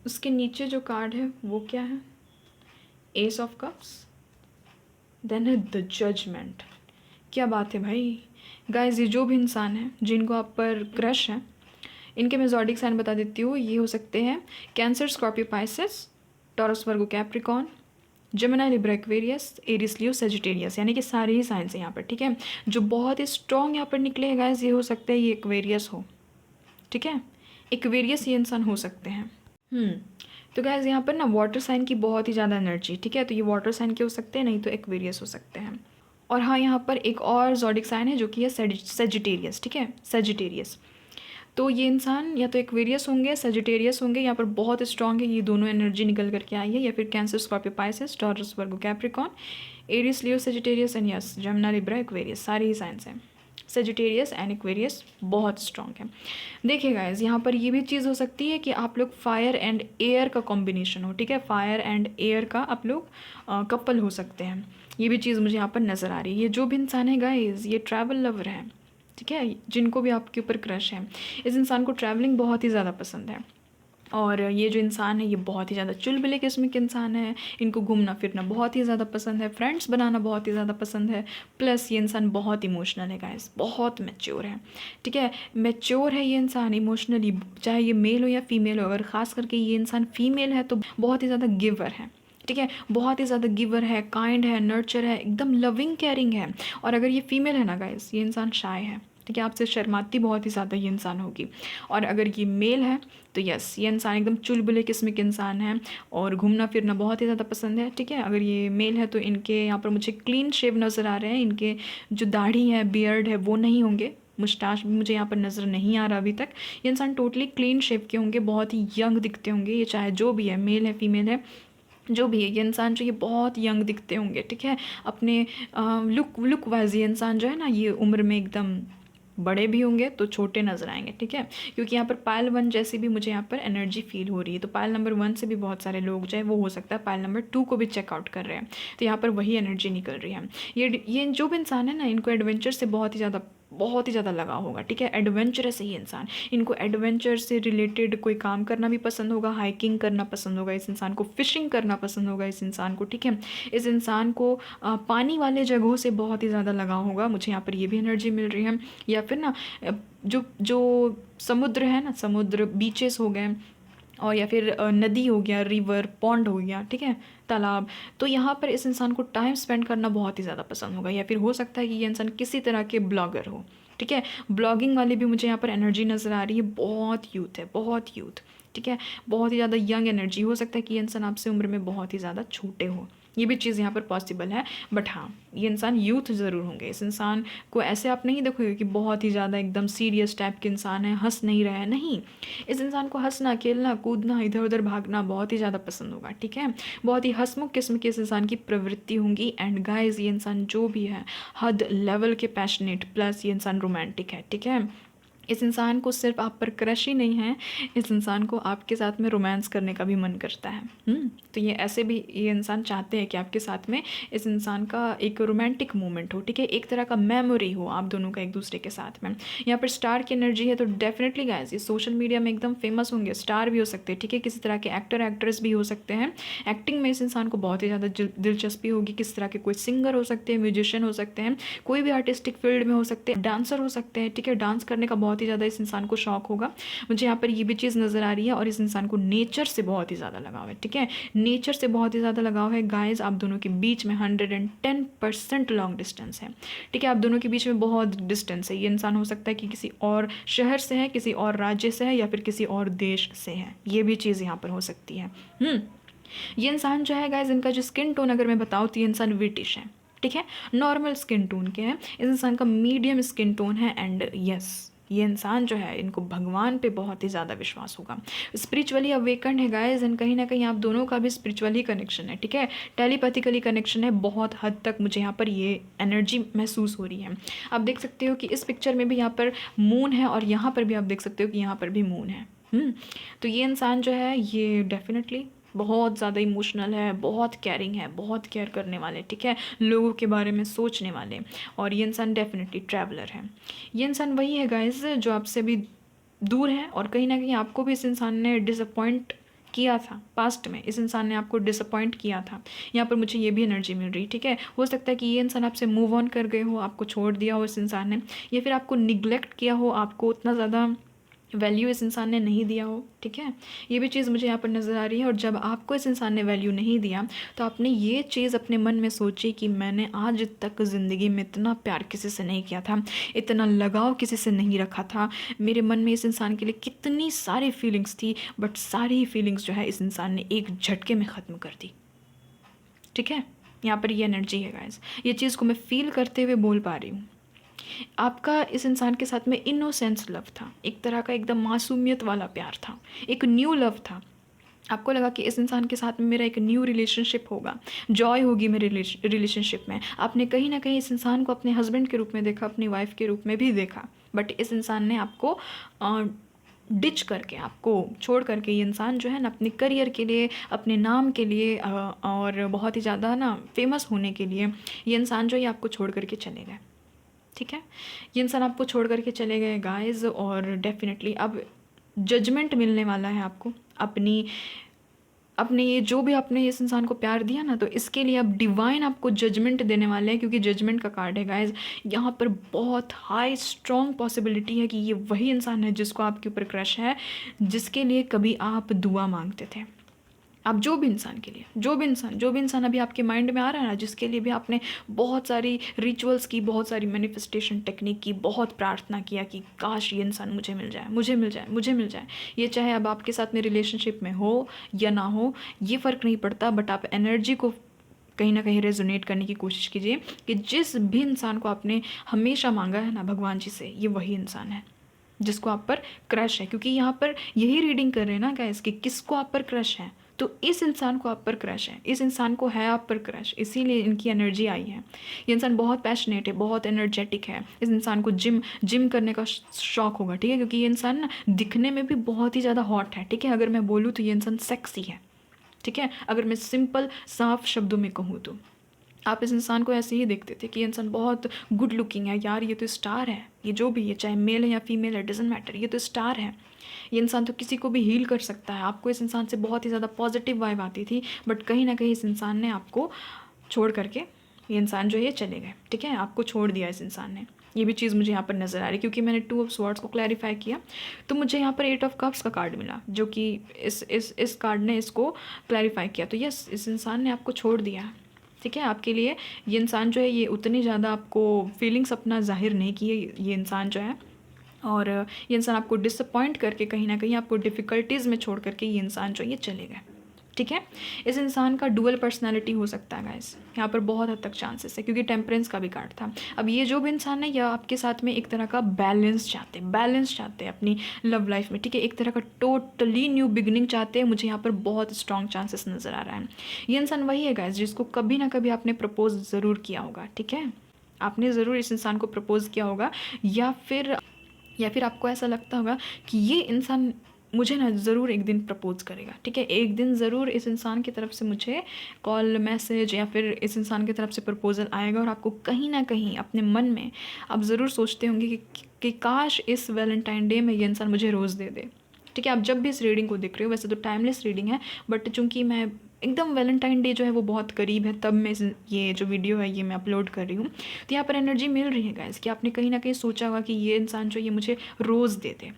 उसके नीचे जो कार्ड है वो क्या है, एस ऑफ कप्स, देन है द जजमेंट, क्या बात है भाई। गाइस, ये जो भी इंसान है जिनको आप पर क्रश है, इनके मैं ज़ोडिक साइन बता देती हूँ। ये हो सकते हैं cancer, Scorpio, Pisces, Taurus, Virgo, Capricorn, Gemini, Libra, Aquarius, Aries, Leo, Sagittarius, यानी कि सारे ही साइंस हैं यहाँ पर, ठीक है। जो बहुत ही स्ट्रॉन्ग यहाँ पर निकले हैं गाइस, ये हो सकता है ये एक्वेरियस हो, ठीक है, एक्वेरियस ये इंसान हो सकते हैं। तो गाइस, यहाँ पर ना वाटर साइन की बहुत ही ज़्यादा एनर्जी, ठीक है, तो ये वाटर साइन के हो सकते हैं, नहीं तो एक्वेरियस हो सकते हैं। और हाँ, यहाँ पर एक और ज़ोडिक साइन है जो कि है सेजिटेरियस, ठीक है, सेजिटेरियस। तो ये इंसान या तो एक्वेरियस होंगे, सेजिटेरियस होंगे, यहाँ पर बहुत स्ट्रॉन्ग है, ये दोनों एनर्जी निकल करके आई है, या फिर Cancer, Scorpio, Pisces, Taurus, Virgo, Capricorn, Aries, Leo, Sagittarius and yes, Gemini, Libra, Aquarius, सारे ही साइंस हैं। सेजिटेरियस एंड एक्वेरियस बहुत स्ट्रॉन्ग है। देखिए गाइस, यहाँ पर ये भी चीज़ हो सकती है कि आप लोग फायर एंड एयर का कॉम्बिनेशन हो, ठीक है, फायर एंड एयर का आप लोग कपल हो सकते हैं, ये भी चीज़ मुझे यहाँ पर नज़र आ रही है। ये जो भी इंसान है गाइस, ये ट्रैवल लवर है, ठीक है, जिनको भी आपके ऊपर क्रश है, इस इंसान को ट्रैवलिंग बहुत ही ज़्यादा पसंद है। और ये जो इंसान है ये बहुत ही ज़्यादा चुलबुले किस्म के इंसान है, इनको घूमना फिरना बहुत ही ज़्यादा पसंद है, फ्रेंड्स बनाना बहुत ही ज़्यादा पसंद है। प्लस ये इंसान बहुत इमोशनल है गाइस, बहुत मैच्योर है, ठीक है, मैच्योर है ये इंसान इमोशनली, चाहे ये मेल हो या फीमेल हो। अगर ख़ास करके ये इंसान फीमेल है तो बहुत ही ज़्यादा गिवर है, ठीक है, बहुत ही ज़्यादा गिवर है, काइंड है, नर्चर है, एकदम लविंग केयरिंग है। और अगर ये फीमेल है ना गाइस, ये इंसान शाय है, ठीक है, आपसे शर्माती बहुत ही ज़्यादा ये इंसान होगी। और अगर ये मेल है तो यस, ये इंसान एकदम चुलबुले किस्म के इंसान है और घूमना फिरना बहुत ही ज़्यादा पसंद है, ठीक है। अगर ये मेल है तो इनके यहाँ पर मुझे क्लीन शेव नज़र आ रहे हैं, इनके जो दाढ़ी है, बियर्ड है, वो नहीं होंगे, मुस्टाश भी मुझे यहाँ पर नज़र नहीं आ रहा अभी तक। ये इंसान टोटली क्लीन शेव के होंगे, बहुत ही यंग दिखते होंगे, ये चाहे जो भी है, मेल है फीमेल है, जो भी है, ये इंसान जो ये बहुत यंग दिखते होंगे, ठीक है। अपने लुक वाइज ये इंसान जो है ना, ये उम्र में एकदम बड़े भी होंगे तो छोटे नज़र आएंगे, ठीक है, क्योंकि यहाँ पर पायल 1 जैसी भी मुझे यहाँ पर एनर्जी फील हो रही है। तो पायल नंबर 1 से भी बहुत सारे लोग जो है वो हो सकता है पायल नंबर 2 को भी चेकआउट कर रहे हैं, तो यहाँ पर वही एनर्जी निकल रही है। ये जो भी इंसान है ना, इनको एडवेंचर से बहुत ही ज़्यादा लगाव होगा, ठीक है, एडवेंचरस है ये इंसान, इनको एडवेंचर से रिलेटेड कोई काम करना भी पसंद होगा, हाइकिंग करना पसंद होगा इस इंसान को, फिशिंग करना पसंद होगा इस इंसान को, ठीक है। इस इंसान को पानी वाले जगहों से बहुत ही ज़्यादा लगाव होगा, मुझे यहाँ पर ये भी एनर्जी मिल रही है। या फिर ना जो जो समुद्र है ना, समुद्र, बीचेस हो गए, और या फिर नदी हो गया, रिवर, पॉन्ड हो गया, ठीक है, तालाब, तो यहाँ पर इस इंसान को टाइम स्पेंड करना बहुत ही ज़्यादा पसंद होगा। या फिर हो सकता है कि ये इंसान किसी तरह के ब्लॉगर हो, ठीक है, ब्लॉगिंग वाली भी मुझे यहाँ पर एनर्जी नज़र आ रही है, बहुत यूथ है, बहुत यूथ, ठीक है, बहुत ही ज़्यादा यंग एनर्जी। हो सकता है कि ये इंसान आपसे उम्र में बहुत ही ज़्यादा छोटे हो, ये भी चीज़ यहाँ पर पॉसिबल है। बट हाँ, ये इंसान यूथ ज़रूर होंगे। इस इंसान को ऐसे आप नहीं देखोगे कि बहुत ही ज़्यादा एकदम सीरियस टाइप के इंसान है, हंस नहीं रहे हैं, नहीं, इस इंसान को हंसना, खेलना, कूदना, इधर उधर भागना बहुत ही ज़्यादा पसंद होगा, ठीक है, बहुत ही हंसमुख किस्म की इस इंसान की प्रवृत्ति होंगी। एंड गाइस, ये इंसान जो भी है हद लेवल के पैशनेट, प्लस ये इंसान रोमांटिक है, ठीक है। इस इंसान को सिर्फ आप पर क्रश ही नहीं है, इस इंसान को आपके साथ में रोमांस करने का भी मन करता है। तो ये ऐसे भी ये इंसान चाहते हैं कि आपके साथ में इस इंसान का एक रोमांटिक मोमेंट हो, ठीक है, एक तरह का मेमोरी हो आप दोनों का एक दूसरे के साथ में। यहाँ पर स्टार की एनर्जी है, तो डेफिनेटली गाइस ये सोशल मीडिया में एकदम फेमस होंगे, स्टार भी हो सकते हैं, ठीक है, किसी तरह के एक्टर एक्ट्रेस भी हो सकते हैं। एक्टिंग में इस इंसान को बहुत ही ज़्यादा दिलचस्पी होगी, किस तरह के कोई सिंगर हो सकते हैं, म्यूजिशियन हो सकते हैं, कोई भी आर्टिस्टिक फील्ड में हो सकते हैं, डांसर हो सकते हैं, ठीक है, डांस करने का बहुत ही ज़्यादा इस इंसान को शौक होगा, मुझे यहाँ पर ये भी चीज़ नज़र आ रही है। और इस इंसान को नेचर से बहुत ही ज़्यादा लगाव है, ठीक है, नेचर से बहुत ही ज़्यादा लगाव है। गाइस, आप दोनों के बीच में 110% लॉन्ग डिस्टेंस है, ठीक है, आप दोनों के बीच में बहुत डिस्टेंस है। ये इंसान हो सकता है कि किसी और शहर से है, किसी और राज्य से है, या फिर किसी और देश से है, ये भी चीज़ यहाँ पर हो सकती है। ये इंसान जो है गाइस, इनका जो स्किन टोन अगर मैं बताऊँ तो ये इंसान ब्रिटिश है, ठीक है, नॉर्मल स्किन टोन के हैं, इस इंसान का मीडियम स्किन टोन है। एंड यस, ये इंसान जो है, इनको भगवान पे बहुत ही ज़्यादा विश्वास होगा, स्पिरिचुअली अवेकन्ड है गाइस, एंड कहीं ना कहीं आप दोनों का भी स्पिरिचुअली कनेक्शन है, ठीक है, टेलीपैथिकली कनेक्शन है, बहुत हद तक मुझे यहाँ पर ये एनर्जी महसूस हो रही है। आप देख सकते हो कि इस पिक्चर में भी यहाँ पर मून है, और यहाँ पर भी आप देख सकते हो कि यहाँ पर भी मून है। तो ये इंसान जो है ये डेफिनेटली बहुत ज़्यादा इमोशनल है, बहुत केयरिंग है, बहुत केयर करने वाले, ठीक है, लोगों के बारे में सोचने वाले। और ये इंसान डेफिनेटली ट्रैवलर है। ये इंसान वही है गाइस जो आपसे भी दूर है, और कहीं ना कहीं आपको भी इस इंसान ने डिसअपॉइंट किया था पास्ट में, इस इंसान ने आपको डिसअपॉइंट किया था। यहाँ पर मुझे ये भी एनर्जी मिल रही, ठीक है, हो सकता है कि ये इंसान आपसे मूव ऑन कर गए हो, आपको छोड़ दिया हो इस इंसान ने, या फिर आपको निगलेक्ट किया हो, आपको उतना ज़्यादा वैल्यू इस इंसान ने नहीं दिया हो, ठीक है, ये भी चीज़ मुझे यहाँ पर नज़र आ रही है। और जब आपको इस इंसान ने वैल्यू नहीं दिया तो आपने ये चीज़ अपने मन में सोची कि मैंने आज तक ज़िंदगी में इतना प्यार किसी से नहीं किया था, इतना लगाव किसी से नहीं रखा था, मेरे मन में इस इंसान के लिए कितनी सारी फीलिंग्स थी, बट सारी ही फीलिंग्स जो है इस इंसान ने एक झटके में ख़त्म कर दी, ठीक है। यहाँ पर ये एनर्जी है गाइस, ये चीज़ को मैं फील करते हुए बोल पा रही हूँ। आपका इस इंसान के साथ में इनोसेंस लव था, एक तरह का एकदम मासूमियत वाला प्यार था, एक न्यू लव था। आपको लगा कि इस इंसान के साथ में मेरा एक न्यू रिलेशनशिप होगा, जॉय होगी मेरे रिलेशनशिप में। आपने कहीं ना कहीं इस इंसान को अपने हस्बैंड के रूप में देखा, अपनी वाइफ के रूप में भी देखा, बट इस इंसान ने आपको डिच करके, आपको छोड़ करके, ये इंसान जो है ना अपने करियर के लिए, अपने नाम के लिए, और बहुत ही ज़्यादा ना फेमस होने के लिए, ये इंसान जो है आपको छोड़ करके चले गए, ठीक है, ये इंसान आपको छोड़ करके चले गए गाइस। और डेफिनेटली अब जजमेंट मिलने वाला है आपको अपने ये जो भी आपने इस इंसान को प्यार दिया ना, तो इसके लिए अब डिवाइन आपको जजमेंट देने वाले हैं, क्योंकि जजमेंट का कार्ड है गाइज। यहाँ पर बहुत हाई स्ट्रॉन्ग पॉसिबिलिटी है कि ये वही इंसान है जिसको आपके ऊपर क्रश है, जिसके लिए कभी आप दुआ मांगते थे। आप जो भी इंसान के लिए, जो भी इंसान अभी आपके माइंड में आ रहा है ना, जिसके लिए भी आपने बहुत सारी रिचुअल्स की, बहुत सारी मैनिफेस्टेशन टेक्निक की, बहुत प्रार्थना किया कि काश ये इंसान मुझे मिल जाए, मुझे मिल जाए, मुझे मिल जाए। ये चाहे अब आपके साथ में रिलेशनशिप में हो या ना हो, ये फ़र्क नहीं पड़ता, बट आप एनर्जी को कहीं ना कहीं रेजोनेट करने की कोशिश कीजिए कि जिस भी इंसान को आपने हमेशा मांगा है ना भगवान जी से, ये वही इंसान है जिसको आप पर क्रश है। क्योंकि यहाँ पर यही रीडिंग कर रहे हैं ना गाइस कि किसको आप पर क्रश है, तो इस इंसान को आप पर क्रश है, इस इंसान को है आप पर क्रश, इसीलिए इनकी एनर्जी आई है। ये इंसान बहुत पैशनेट है, बहुत एनर्जेटिक है। इस इंसान को जिम करने का शौक होगा, ठीक है, क्योंकि ये इंसान ना दिखने में भी बहुत ही ज़्यादा हॉट है, ठीक है। अगर मैं बोलूँ तो ये इंसान सेक्सी है, ठीक है। अगर मैं सिंपल साफ शब्दों में कहूँ तो आप इस इंसान को ऐसे ही देखते थे कि ये इंसान बहुत गुड लुकिंग है, यार ये तो स्टार है, ये जो भी है, चाहे मेल है या फीमेल है, डजेंट मैटर, ये तो स्टार है। ये इंसान तो किसी को भी हील कर सकता है। आपको इस इंसान से बहुत ही ज़्यादा पॉजिटिव वाइब आती थी, बट कहीं ना कहीं इस इंसान ने आपको छोड़ करके, ये इंसान जो है ये चले गए, ठीक है, आपको छोड़ दिया इस इंसान ने। ये भी चीज़ मुझे यहाँ पर नज़र आ रही है, क्योंकि मैंने 2 ऑफ स्वॉर्ड्स को क्लैरिफाई किया तो मुझे यहाँ पर 8 ऑफ कप्स का कार्ड मिला, जो कि इस कार्ड ने इसको क्लैरिफाई किया। तो यस, इस इंसान ने आपको छोड़ दिया, ठीक है। आपके लिए ये इंसान जो है ये उतनी ज़्यादा आपको फीलिंग्स अपना जाहिर नहीं किए, ये इंसान जो है, और ये इंसान आपको डिसअपॉइंट करके कहीं ना कहीं आपको डिफ़िकल्टीज़ में छोड़ करके ये इंसान जो है ये चले गए, ठीक है। इस इंसान का डुअल पर्सनालिटी हो सकता है गाइस, यहाँ पर बहुत हद तक चांसेस है, क्योंकि टेम्परेंस का भी कार्ड था। अब ये जो भी इंसान है यह आपके साथ में एक तरह का बैलेंस चाहते हैं अपनी लव लाइफ में, ठीक है। एक तरह का टोटली न्यू बिगनिंग चाहते हैं। मुझे यहाँ पर बहुत स्ट्रॉन्ग चांसेस नज़र आ रहा है। ये इंसान वही है गाइस जिसको कभी ना कभी आपने प्रपोज ज़रूर किया होगा, ठीक है। आपने ज़रूर इस इंसान को प्रपोज किया होगा, या फिर आपको ऐसा लगता होगा कि ये इंसान मुझे ना ज़रूर एक दिन प्रपोज करेगा, ठीक है। एक दिन ज़रूर इस इंसान की तरफ से मुझे कॉल, मैसेज या फिर इस इंसान की तरफ से प्रपोजल आएगा, और आपको कहीं ना कहीं अपने मन में आप ज़रूर सोचते होंगे कि काश इस वैलेंटाइन डे में ये इंसान मुझे रोज़ दे दे, ठीक है। आप जब भी इस रीडिंग को देख रहे हो, वैसे तो टाइमलेस रीडिंग है, बट चूंकि मैं एकदम वैलेंटाइन डे जो है वो बहुत करीब है, तब मैं ये जो वीडियो है ये मैं अपलोड कर रही हूँ, तो यहाँ पर एनर्जी मिल रही है गाइस कि आपने कहीं ना कहीं सोचा होगा कि ये इंसान जो ये मुझे रोज़ दे दे,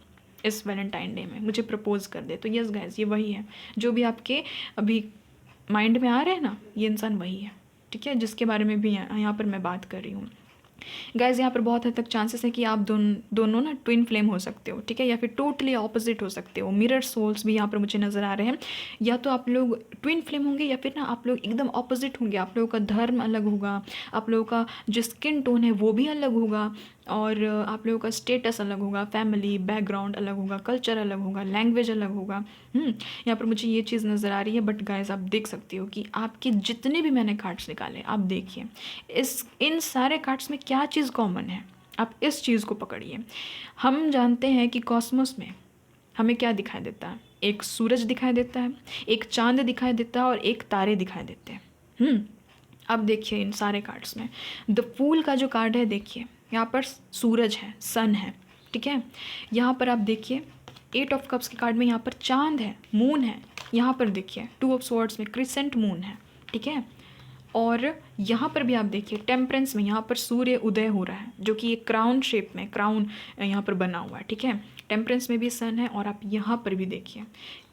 इस वैलेंटाइन डे में मुझे प्रपोज कर दे। तो यस गाइस, ये वही है जो भी आपके अभी माइंड में आ रहे हैं ना, ये इंसान वही है, ठीक है, जिसके बारे में भी यहाँ पर मैं बात कर रही हूँ। गाइज यहाँ पर बहुत हद तक चांसेस है कि आप दोनों ना ट्विन फ्लेम हो सकते हो, ठीक है, या फिर टोटली ऑपोजिट हो सकते हो। मिरर सोल्स भी यहाँ पर मुझे नज़र आ रहे हैं। या तो आप लोग ट्विन फ्लेम होंगे, या फिर ना आप लोग एकदम ऑपोजिट होंगे। आप लोगों का धर्म अलग होगा, आप लोगों का जो स्किन टोन है वो भी अलग होगा, और आप लोगों का स्टेटस अलग होगा, फैमिली बैकग्राउंड अलग होगा, कल्चर अलग होगा, लैंग्वेज अलग होगा। यहाँ पर मुझे ये चीज़ नज़र आ रही है। बट गाइज आप देख सकते हो कि आपके जितने भी मैंने कार्ड्स निकाले, आप देखिए इन सारे कार्ड्स में क्या चीज़ कॉमन है। आप इस चीज़ को पकड़िए। हम जानते हैं कि कॉस्मोस में हमें क्या दिखाई देता है, एक सूरज दिखाई देता है, एक चांद दिखाई देता है, और एक तारे दिखाई देते हैं। अब देखिए इन सारे कार्ड्स में द फूल का जो कार्ड है, देखिए यहाँ पर सूरज है, सन है, ठीक है। यहाँ पर आप देखिए 8 ऑफ कप्स के कार्ड में यहाँ पर चांद है, मून है। यहाँ पर देखिए 2 ऑफ स्वॉर्ड्स में क्रिसेंट मून है, ठीक है। और यहाँ पर भी आप देखिए टेम्परेंस में यहाँ पर सूर्य उदय हो रहा है, जो कि एक क्राउन शेप में क्राउन यहाँ पर बना हुआ है, ठीक है। टेम्परेंस में भी सन है, और आप यहाँ पर भी देखिए,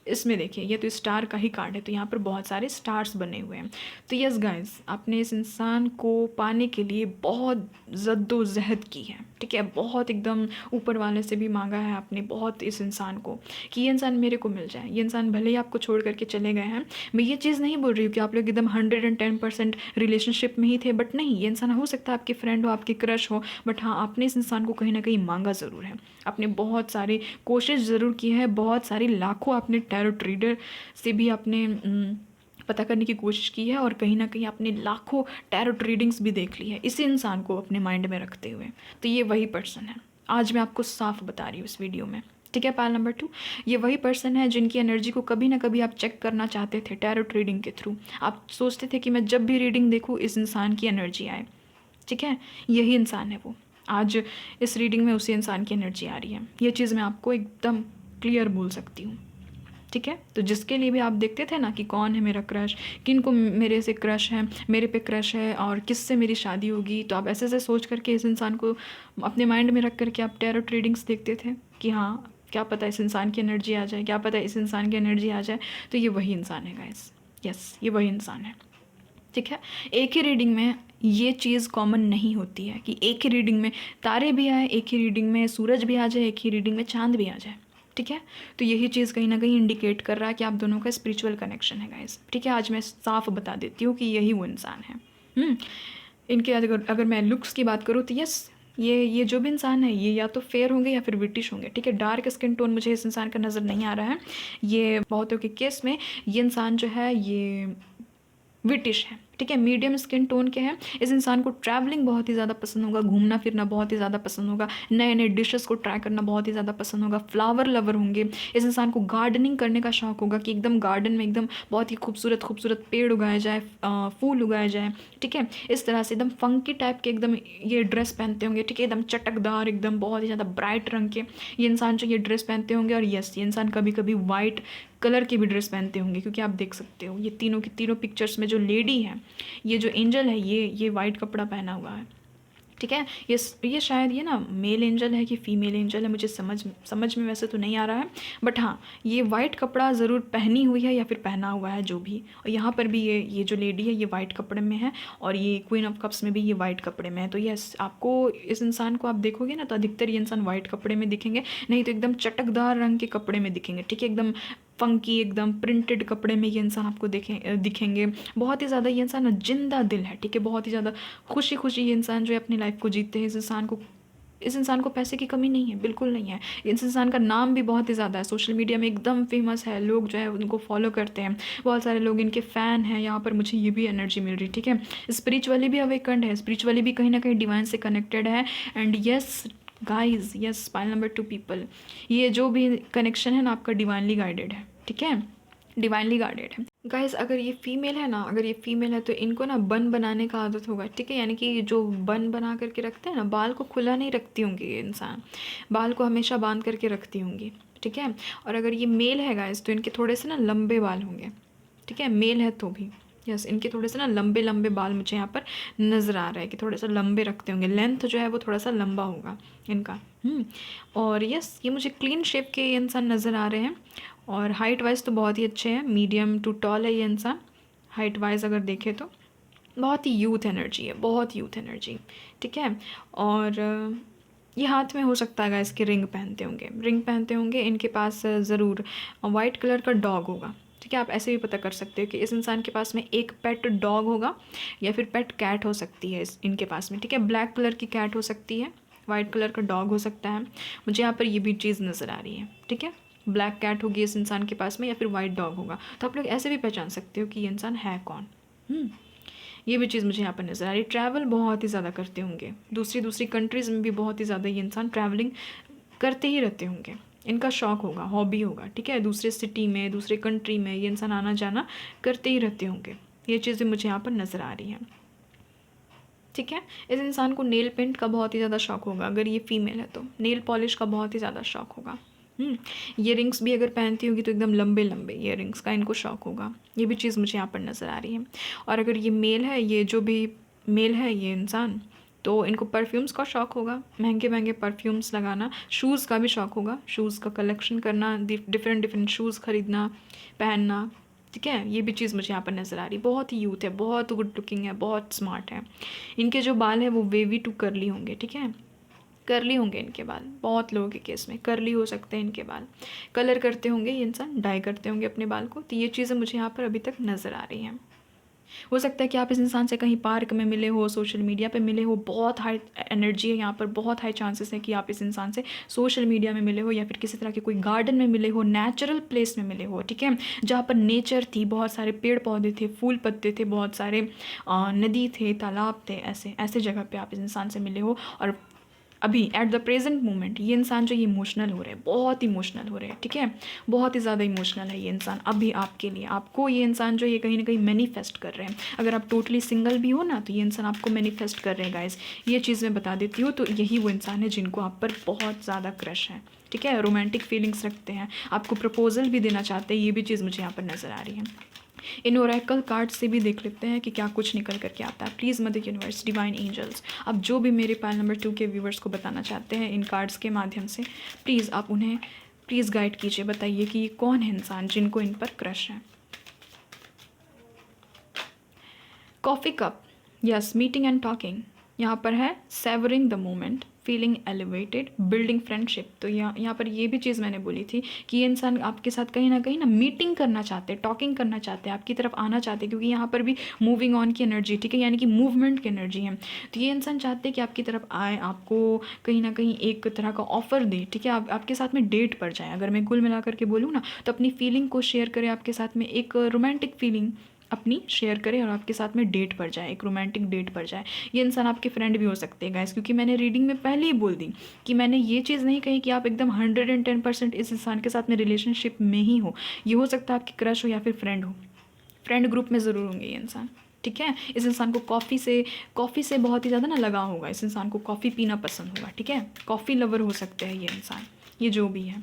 इसमें देखिए ये तो स्टार का ही कार्ड है, तो यहाँ पर बहुत सारे स्टार्स बने हुए हैं। तो यस गाइस, आपने इस इंसान को पाने के लिए बहुत जद्दोजहद की है, ठीक है। बहुत एकदम ऊपर वाले से भी मांगा है आपने बहुत इस इंसान को कि ये इंसान मेरे को मिल जाए। ये इंसान भले ही आपको छोड़ करके चले गए हैं, मैं ये चीज़ नहीं बोल रही हूँ कि आप लोग एकदम 110% रिलेशनशिप में ही थे, बट नहीं, ये इंसान हो सकता है आपके फ्रेंड हो, आपके क्रश हो, बट हाँ आपने इस इंसान को कहीं ना कहीं मांगा ज़रूर है। आपने बहुत सारी कोशिश ज़रूर की है, बहुत सारी लाखों आपने टैरो ट्रीडर से भी आपने पता करने की कोशिश की है, और कहीं ना कहीं आपने लाखों टैरो रीडिंग्स भी देख ली है इसी इंसान को अपने माइंड में रखते हुए। तो ये वही पर्सन है, आज मैं आपको साफ बता रही हूँ इस वीडियो में, ठीक है। पायल नंबर 2, ये वही पर्सन है जिनकी एनर्जी को कभी ना कभी आप चेक करना चाहते थे टैरो रीडिंग के थ्रू। आप सोचते थे कि मैं जब भी रीडिंग देखूँ इस इंसान की एनर्जी आए, ठीक है। यही इंसान है वो, आज इस रीडिंग में उसी इंसान की एनर्जी आ रही है। ये चीज़ मैं आपको एकदम क्लियर बोल सकती हूँ, ठीक है। तो जिसके लिए भी आप देखते थे ना कि कौन है मेरा क्रश, किन को मेरे से क्रश है, मेरे पे क्रश है और किससे मेरी शादी होगी, तो आप ऐसे ऐसे सोच करके इस इंसान को अपने माइंड में रख करके आप टैरो ट्रीडिंग्स देखते थे कि हाँ क्या पता इस इंसान की एनर्जी आ जाए, क्या पता इस इंसान की एनर्जी आ जाए। तो ये वही इंसान है गाइस, यस ये वही इंसान है, ठीक है। एक ही रीडिंग में ये चीज़ कॉमन नहीं होती है कि एक ही रीडिंग में तारे भी आए, एक ही रीडिंग में सूरज भी आ जाए, एक ही रीडिंग में चांद भी आ जाए, ठीक है। तो यही चीज़ कहीं ना कहीं इंडिकेट कर रहा है कि आप दोनों का स्पिरिचुअल कनेक्शन है गाइस, ठीक है। आज मैं साफ बता देती हूँ कि यही वो इंसान है। इनके अगर मैं लुक्स की बात करूँ तो यस ये जो भी इंसान है ये या तो फेयर होंगे या फिर ब्रिटिश होंगे, ठीक है। डार्क स्किन टोन मुझे इस इंसान का नज़र नहीं आ रहा है। ये बहुतों के केस में ये इंसान जो है ये ब्रिटिश है, ठीक है। मीडियम स्किन टोन के हैं। इस इंसान को ट्रैवलिंग बहुत ही ज़्यादा पसंद होगा, घूमना फिरना बहुत ही ज़्यादा पसंद होगा, नए नए डिशेस को ट्राई करना बहुत ही ज़्यादा पसंद होगा, फ्लावर लवर होंगे। इस इंसान को गार्डनिंग करने का शौक होगा कि एकदम गार्डन में एकदम बहुत ही खूबसूरत खूबसूरत पेड़ उगाए जाए, फूल उगाए जाए, ठीक है। इस तरह से एकदम फंकी टाइप के एकदम ये ड्रेस पहनते होंगे, ठीक है, एकदम चटकदार, एकदम बहुत ही ज़्यादा ब्राइट रंग के ये इंसान जो ये ड्रेस पहनते होंगे। और यस ये इंसान कभी कभी वाइट कलर की भी ड्रेस पहनते होंगे, क्योंकि आप देख सकते हो ये तीनों की तीनों पिक्चर्स में जो लेडी है, ये जो एंजल है ये वाइट कपड़ा पहना हुआ है, ठीक है। ये शायद ये ना मेल एंजल है कि फीमेल एंजल है, मुझे समझ में वैसे तो नहीं आ रहा है, बट हाँ ये वाइट कपड़ा ज़रूर पहनी हुई है या फिर पहना हुआ है जो भी। और यहाँ पर भी ये जो लेडी है ये वाइट कपड़े में है, और ये क्वीन ऑफ कप्स में भी ये वाइट कपड़े में है। तो यस आपको इस इंसान को आप देखोगे ना तो अधिकतर ये इंसान वाइट कपड़े में दिखेंगे, नहीं तो एकदम चटकदार रंग के कपड़े में दिखेंगे, ठीक है। एकदम फंकी एकदम प्रिंटेड कपड़े में ये इंसान आपको दिखेंगे। बहुत ही ज़्यादा ये इंसान जिंदा दिल है, ठीक है। बहुत ही ज़्यादा खुशी खुशी ये इंसान जो है अपनी लाइफ को जीते हैं। इस इंसान को पैसे की कमी नहीं है, बिल्कुल नहीं है। इस इंसान का नाम भी बहुत ही ज़्यादा है, सोशल मीडिया में एकदम फेमस है, लोग जो है उनको फॉलो करते हैं, बहुत सारे लोग इनके फ़ैन हैं। यहाँ पर मुझे ये भी एनर्जी मिल रही, ठीक है। स्पिरिचुअली भी अवेकन्ड है, स्पिरिचुअली भी कहीं ना कहीं डिवाइन से कनेक्टेड है। And yes guys yes pile number 2 people, ये जो भी कनेक्शन है ना आपका डिवाइनली गाइडेड है, ठीक है, डिवाइनली गाइडेड है। गाइज अगर ये फीमेल है ना, अगर ये फीमेल है तो इनको ना बन बनाने का आदत होगा, ठीक है। यानी कि जो बन बना करके रखते हैं ना, बाल को खुला नहीं रखती होंगी ये इंसान, बाल को हमेशा बांध करके रखती होंगी, ठीक है। और अगर ये मेल है गाइज तो इनके थोड़े से ना लंबे बाल होंगे, ठीक है, मेल है तो भी यस इनके थोड़े से ना लंबे लंबे बाल मुझे यहाँ पर नज़र आ रहा है कि थोड़े से लंबे रखते होंगे, लेंथ जो है वो थोड़ा सा लंबा होगा इनका। और यस ये मुझे क्लीन शेप के ये इंसान नज़र आ रहे हैं। और हाइट वाइज तो बहुत ही अच्छे हैं, मीडियम टू टॉल है ये इंसान। हाइट वाइज अगर देखें तो बहुत ही यूथ एनर्जी है, बहुत यूथ एनर्जी, ठीक है। और ये हाथ में हो सकता है इसके रिंग पहनते होंगे इनके पास ज़रूर वाइट कलर का डॉग होगा, ठीक है। आप ऐसे भी पता कर सकते हो कि इस इंसान के पास में एक पेट डॉग होगा या फिर पेट कैट हो सकती है इनके पास में, ठीक है। ब्लैक कलर की कैट हो सकती है, वाइट कलर का डॉग हो सकता है, मुझे यहाँ पर ये भी चीज़ नज़र आ रही है, ठीक है। ब्लैक कैट होगी इस इंसान के पास में या फिर वाइट डॉग होगा, तो आप लोग ऐसे भी पहचान सकते हो कि ये इंसान है कौन। ये भी चीज़ मुझे यहाँ पर नज़र आ रही है। ट्रैवल बहुत ही ज़्यादा करते होंगे, दूसरी कंट्रीज़ में भी बहुत ही ज़्यादा ये इंसान ट्रैवलिंग करते ही रहते होंगे, इनका शौक होगा, हॉबी होगा, ठीक है। दूसरे सिटी में दूसरे कंट्री में ये इंसान आना जाना करते ही रहते होंगे, ये चीज़ें मुझे यहाँ पर नज़र आ रही हैं, ठीक है। इस इंसान को नेल पेंट का बहुत ही ज़्यादा शौक होगा, अगर ये फीमेल है तो नेल पॉलिश का बहुत ही ज़्यादा शौक होगा। ईयरिंग्स भी अगर पहनती होगी तो एकदम लंबे लंबे ईयरिंग्स का इनको शौक होगा, ये भी चीज़ मुझे यहाँ पर नज़र आ रही है। और अगर ये मेल है, ये जो भी मेल है ये इंसान, तो इनको परफ्यूम्स का शौक होगा, महंगे महंगे परफ्यूम्स लगाना, शूज़ का भी शौक होगा, शूज़ का कलेक्शन करना, डिफरेंट शूज़ खरीदना पहनना, ठीक है। ये भी चीज़ मुझे यहाँ पर नज़र आ रही। बहुत ही यूथ है, बहुत गुड लुकिंग है, बहुत स्मार्ट है। इनके जो बाल है वो वेवी टू करली होंगे, ठीक है, करली होंगे इनके बाल, बहुत लोगों के केस में करली हो सकते हैं इनके बाल। कलर करते होंगे ये इंसान, डाई करते होंगे अपने बाल को, तो ये चीज़ें मुझे यहाँ पर अभी तक नज़र आ रही हैं। हो सकता है कि आप इस इंसान से कहीं पार्क में मिले हो, सोशल मीडिया पे मिले हो, बहुत हाई एनर्जी है यहाँ पर, बहुत हाई चांसेस है कि आप इस इंसान से सोशल मीडिया में मिले हो या फिर किसी तरह के कोई गार्डन में मिले हो, नेचुरल प्लेस में मिले हो, ठीक है, जहाँ पर नेचर थी, बहुत सारे पेड़ पौधे थे, फूल पत्ते थे, बहुत सारे नदी थे, तालाब थे, ऐसे ऐसे जगह पर आप इस इंसान से मिले हो। और अभी एट द प्रेजेंट मोमेंट ये इंसान जो ये इमोशनल हो रहे हैं, बहुत इमोशनल हो रहे हैं, ठीक है, बहुत ही ज़्यादा इमोशनल है ये इंसान अभी आपके लिए। आपको ये इंसान जो ये कहीं ना कहीं मैनिफेस्ट कर रहे हैं। अगर आप टोटली सिंगल भी हो ना तो ये इंसान आपको मैनिफेस्ट कर रहे हैं गाइस। ये चीज़ मैं बता देती हूँ। तो यही वो इंसान है जिनको आप पर बहुत ज़्यादा क्रश है, ठीक है, रोमांटिक फीलिंग्स रखते हैं, आपको प्रपोजल भी देना चाहते हैं। ये भी चीज़ मुझे यहाँ पर नज़र आ रही है। इन ओरेकल कार्ड से भी देख लेते हैं कि क्या कुछ निकल करके आता है। Please mother universe, divine angels, अब जो भी मेरे पाइल नंबर 2 के व्यूवर्स को बताना चाहते हैं इन कार्ड्स के माध्यम से, प्लीज़ आप उन्हें प्लीज़ गाइड कीजिए, बताइए कि ये कौन है इंसान जिनको इन पर क्रश है। Coffee cup, yes, meeting and talking. यहाँ पर है savouring the moment, feeling elevated, building friendship. तो यहाँ पर ये भी चीज़ मैंने बोली थी कि ये इंसान आपके साथ कहीं ना मीटिंग करना चाहते हैं, टॉकिंग करना चाहते हैं, आपकी तरफ आना चाहते हैं, क्योंकि यहाँ पर भी मूविंग ऑन की एनर्जी, ठीक है, यानी कि मूवमेंट की एनर्जी है। तो ये इंसान चाहते हैं कि आपकी तरफ आए, आपको कहीं ना कहीं एक तरह का ऑफर दे, ठीक है, आपके साथ में डेट पर जाए। अगर मैं कुल मिला करके बोलूँ ना तो अपनी फीलिंग को शेयर करें आपके साथ में, एक रोमांटिक फीलिंग अपनी शेयर करे और आपके साथ में डेट पर जाए, एक रोमांटिक डेट पर जाए। ये इंसान आपके फ्रेंड भी हो सकते हैं गाइस, क्योंकि मैंने रीडिंग में पहले ही बोल दी कि मैंने ये चीज़ नहीं कही कि आप एकदम 110% इस इंसान के साथ में रिलेशनशिप में ही हो। ये हो सकता है आपकी क्रश हो या फिर फ्रेंड हो, फ्रेंड ग्रुप में ज़रूर होंगे ये इंसान, ठीक है। इस इंसान को कॉफ़ी से बहुत ही ज़्यादा ना लगाव होगा, इस इंसान को कॉफ़ी पीना पसंद होगा, ठीक है, कॉफ़ी लवर हो सकते हैं ये इंसान, ये जो भी है।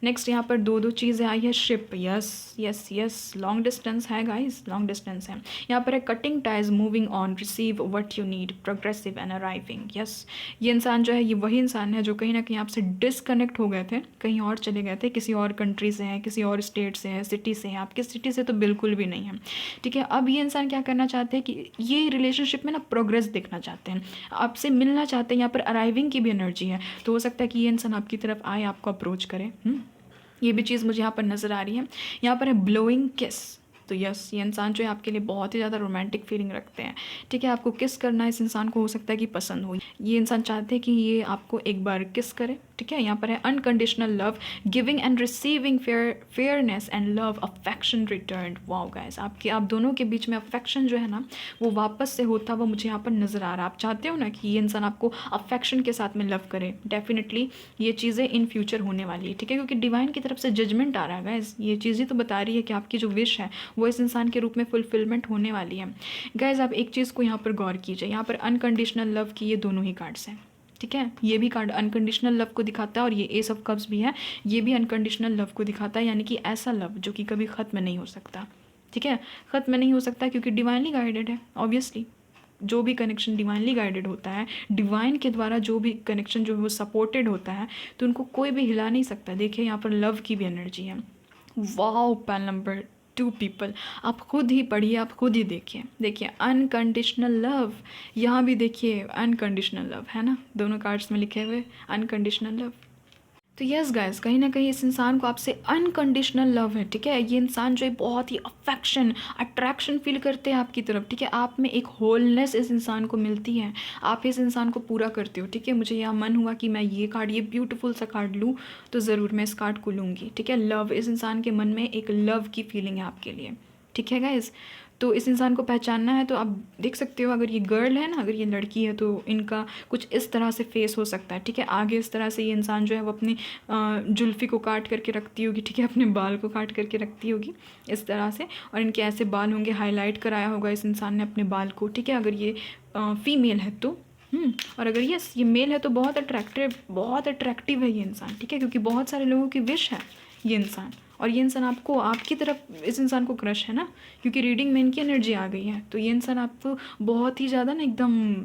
नेक्स्ट यहाँ पर दो चीज़ें आई है, ship, yes yes yes, long distance है गाइस, लॉन्ग डिस्टेंस है। यहाँ पर है cutting ties, moving on, receive what you need, progressive and arriving, yes. ये इंसान जो है ये वही इंसान है जो कहीं ना कहीं आपसे डिसकनेक्ट हो गए थे, कहीं और चले गए थे, किसी और कंट्री से हैं, किसी और स्टेट से हैं, सिटी से हैं, आपके सिटी से तो बिल्कुल भी नहीं है, ठीक है। अब ये इंसान क्या करना चाहते हैं कि ये रिलेशनशिप में ना प्रोग्रेस देखना चाहते हैं, आपसे मिलना चाहते हैं। यहाँ पर अराइविंग की भी एनर्जी है, तो हो सकता है कि ये इंसान आपकी तरफ आए, आपको अप्रोच करे। ये भी चीज़ मुझे यहाँ पर नज़र आ रही है। यहाँ पर है ब्लोइंग किस, तो यस, ये इंसान जो है आपके लिए बहुत ही ज़्यादा रोमांटिक फीलिंग रखते हैं, ठीक है। आपको किस करना इस इंसान को हो सकता है कि पसंद हो। ये इंसान चाहते हैं कि ये आपको एक बार किस करे, ठीक है। यहाँ पर है unconditional love, giving and receiving, fairness and love, affection return. Wow guys, आप दोनों के बीच में अफेक्शन जो है ना वो वापस से होता हुआ मुझे यहाँ पर नज़र आ रहा है। आप चाहते हो ना कि ये इंसान आपको अफेक्शन के साथ में लव करे, डेफिनेटली ये चीज़ें इन फ्यूचर होने वाली है, ठीक है, क्योंकि डिवाइन की तरफ से जजमेंट आ रहा है गाइस। ये चीज़ें तो बता रही है कि आपकी जो विश है वो इस इंसान के रूप में फुलफिलमेंट होने वाली है। गाइस आप एक चीज़ को यहाँ पर गौर कीजिए, यहाँ पर अनकंडीशनल लव की ये दोनों ही कार्ड्स हैं, ठीक है। ये भी कार्ड अनकंडीशनल लव को दिखाता है और ये एस ऑफ कप्स भी है, ये भी अनकंडीशनल लव को दिखाता है, यानी कि ऐसा लव जो कि कभी ख़त्म नहीं हो सकता, ठीक है, ख़त्म नहीं हो सकता, क्योंकि डिवाइनली गाइडेड है। ऑब्वियसली जो भी कनेक्शन डिवाइनली गाइडेड होता है, डिवाइन के द्वारा जो भी कनेक्शन जो है वो सपोर्टेड होता है, तो उनको कोई भी हिला नहीं सकता। देखिए यहाँ पर लव की भी एनर्जी है। वाओ, पैल नंबर 2 पीपल, आप खुद ही पढ़िए, आप खुद ही देखिए अनकंडीशनल लव, यहाँ भी देखिए अनकंडीशनल लव है ना, दोनों कार्ड्स में लिखे हुए अनकंडीशनल लव। तो यस गाइस, कहीं ना कहीं इस इंसान को आपसे अनकंडीशनल लव है, ठीक है। ये इंसान जो है बहुत ही अफेक्शन, अट्रैक्शन फील करते हैं आपकी तरफ, ठीक है। आप में एक होलनेस इस इंसान को मिलती है, आप इस इंसान को पूरा करते हो, ठीक है। मुझे यहाँ मन हुआ कि मैं ये कार्ड, ये ब्यूटीफुल सा कार्ड लूँ, तो ज़रूर मैं इस कार्ड को लूँगी, ठीक है। लव, इस इंसान के मन में एक लव की फीलिंग है आपके लिए, ठीक है गाइस। तो इस इंसान को पहचानना है तो आप देख सकते हो, अगर ये गर्ल है ना, अगर ये लड़की है तो इनका कुछ इस तरह से फेस हो सकता है, ठीक है। आगे इस तरह से ये इंसान जो है वो अपनी जुल्फ़ी को काट करके रखती होगी, ठीक है, अपने बाल को काट करके रखती होगी इस तरह से, और इनके ऐसे बाल होंगे, हाईलाइट कराया होगा इस इंसान ने अपने बाल को, ठीक है, अगर ये फीमेल है तो। और अगर ये मेल है तो बहुत अट्रैक्टिव है ये इंसान, ठीक है, क्योंकि बहुत सारे लोगों की विश है ये इंसान, और ये इंसान आपको, आपकी तरफ इस इंसान को क्रश है ना, क्योंकि रीडिंग में इनकी एनर्जी आ गई है, तो ये इंसान आपको बहुत ही ज़्यादा ना एकदम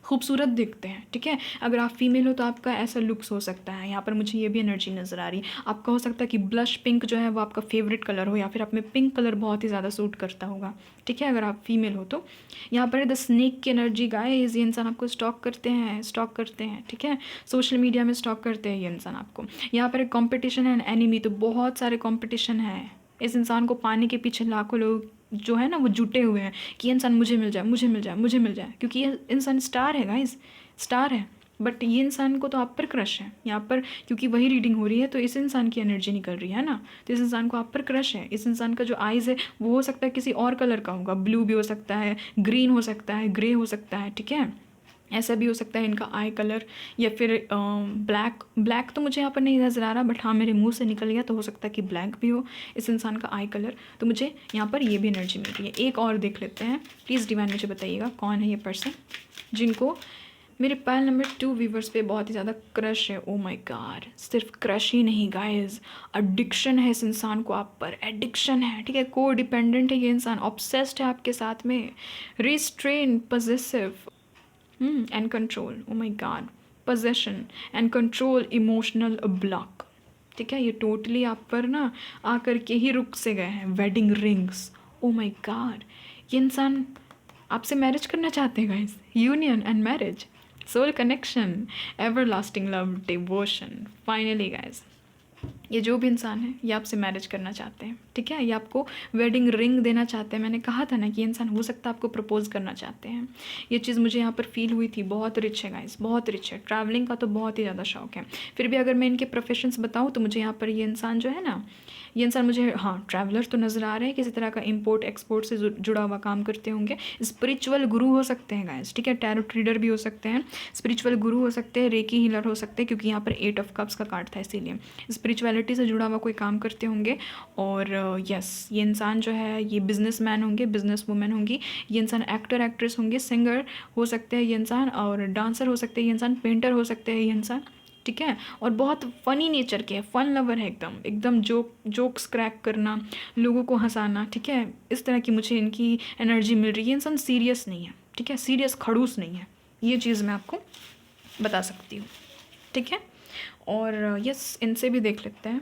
खूबसूरत दिखते हैं, ठीक है। अगर आप फीमेल हो तो आपका ऐसा लुक्स हो सकता है। यहाँ पर मुझे ये भी एनर्जी नज़र आ रही है। आपका हो सकता है कि ब्लश पिंक जो है वो आपका फेवरेट कलर हो, या फिर आप में पिंक कलर बहुत ही ज़्यादा सूट करता होगा, ठीक है, अगर आप फीमेल हो तो। यहाँ पर द स्नेक की एनर्जी गाइस, ये इंसान आपको स्टॉक करते हैं, ठीक है, सोशल मीडिया में स्टॉक करते हैं ये इंसान आपको। यहाँ पर एक कॉम्पिटिशन है, एनिमी, तो बहुत सारे कॉम्पिटिशन है। इस इंसान को पाने के पीछे लाखों लोग जो है ना वो जुटे हुए हैं कि ये इंसान मुझे मिल जाए, क्योंकि ये इंसान स्टार है गाइस, स्टार है। बट ये इंसान को तो आप पर क्रश है यहाँ पर, क्योंकि वही रीडिंग हो रही है तो इस इंसान की एनर्जी निकल रही है ना, तो इस इंसान को आप पर क्रश है। इस इंसान का जो आइज़ है वो हो सकता है किसी और कलर का होगा, ब्लू भी हो सकता है, ग्रीन हो सकता है, ग्रे हो सकता है, ठीक है। ऐसा भी हो सकता है इनका आई कलर, या फिर ब्लैक। ब्लैक तो मुझे यहाँ पर नहीं नज़र आ रहा, बट हाँ मेरे मुंह से निकल गया तो हो सकता है कि ब्लैक भी हो इस इंसान का आई कलर। तो मुझे यहाँ पर ये भी एनर्जी मिल रही है। एक और देख लेते हैं, प्लीज़ डिवाइन मुझे बताइएगा कौन है ये पर्सन जिनको मेरे पायल नंबर 2 व्यूवर्स पे बहुत ही ज़्यादा क्रश है। ओ माय गॉड, सिर्फ क्रश ही नहीं गाइस, एडिक्शन है इस इंसान को आप पर, एडिक्शन है, ठीक है, को डिपेंडेंट है ये इंसान, ऑब्सेस्ड है आपके साथ में, restrain, possessive and control. O my God, possession and control, emotional block, ठीक है, ये टोटली आप पर ना आकर के ही रुक से गए हैं। Wedding rings, oh my God, ये इंसान आपसे मैरिज करना चाहते हैं guys, union and marriage, soul connection, ever lasting love, devotion. Finally guys, ये जो भी इंसान है ये आपसे मैरिज करना चाहते हैं, ठीक है, ये आपको वेडिंग रिंग देना चाहते हैं। मैंने कहा था ना कि ये इंसान हो सकता है आपको प्रपोज करना चाहते हैं। ये चीज़ मुझे यहाँ पर फील हुई थी। बहुत रिच है गाइस, बहुत रिच है, ट्रैवलिंग का तो बहुत ही ज़्यादा शौक है। फिर भी अगर मैं इनके प्रोफेशंस बताऊँ तो मुझे यहाँ पर ये इंसान जो है ना, ये इंसान मुझे हाँ ट्रैवलर तो नज़र आ रहे हैं, किसी तरह का इंपोर्ट एक्सपोर्ट से जुड़ा हुआ काम करते होंगे। स्पिरिचुअल गुरु हो सकते हैं गाइस, ठीक है, टैरो रीडर भी हो सकते हैं, स्पिरिचुअल गुरु हो सकते हैं, रेकी हीलर हो सकते हैं, क्योंकि यहाँ पर 8 ऑफ कप्स का कार्ड था, इसीलिए स्पिरिचुअलिटी से जुड़ा हुआ कोई काम करते होंगे। और यस, ये इंसान जो है ये बिजनेसमैन होंगे, बिजनेस वूमेन होंगी, ये इंसान एक्टर एक्ट्रेस होंगे, सिंगर हो सकते हैं ये इंसान, और डांसर हो सकते हैं ये इंसान, पेंटर हो सकते हैं ये इंसान, ठीक है, और बहुत फ़नी नेचर के है, फन लवर है, एकदम एकदम जोक्स क्रैक करना, लोगों को हंसाना, ठीक है, इस तरह की मुझे इनकी एनर्जी मिल रही है। इंसान सीरियस नहीं है, ठीक है, सीरियस खड़ूस नहीं है, ये चीज़ मैं आपको बता सकती हूँ, ठीक है। और यस, इनसे भी देख लेते हैं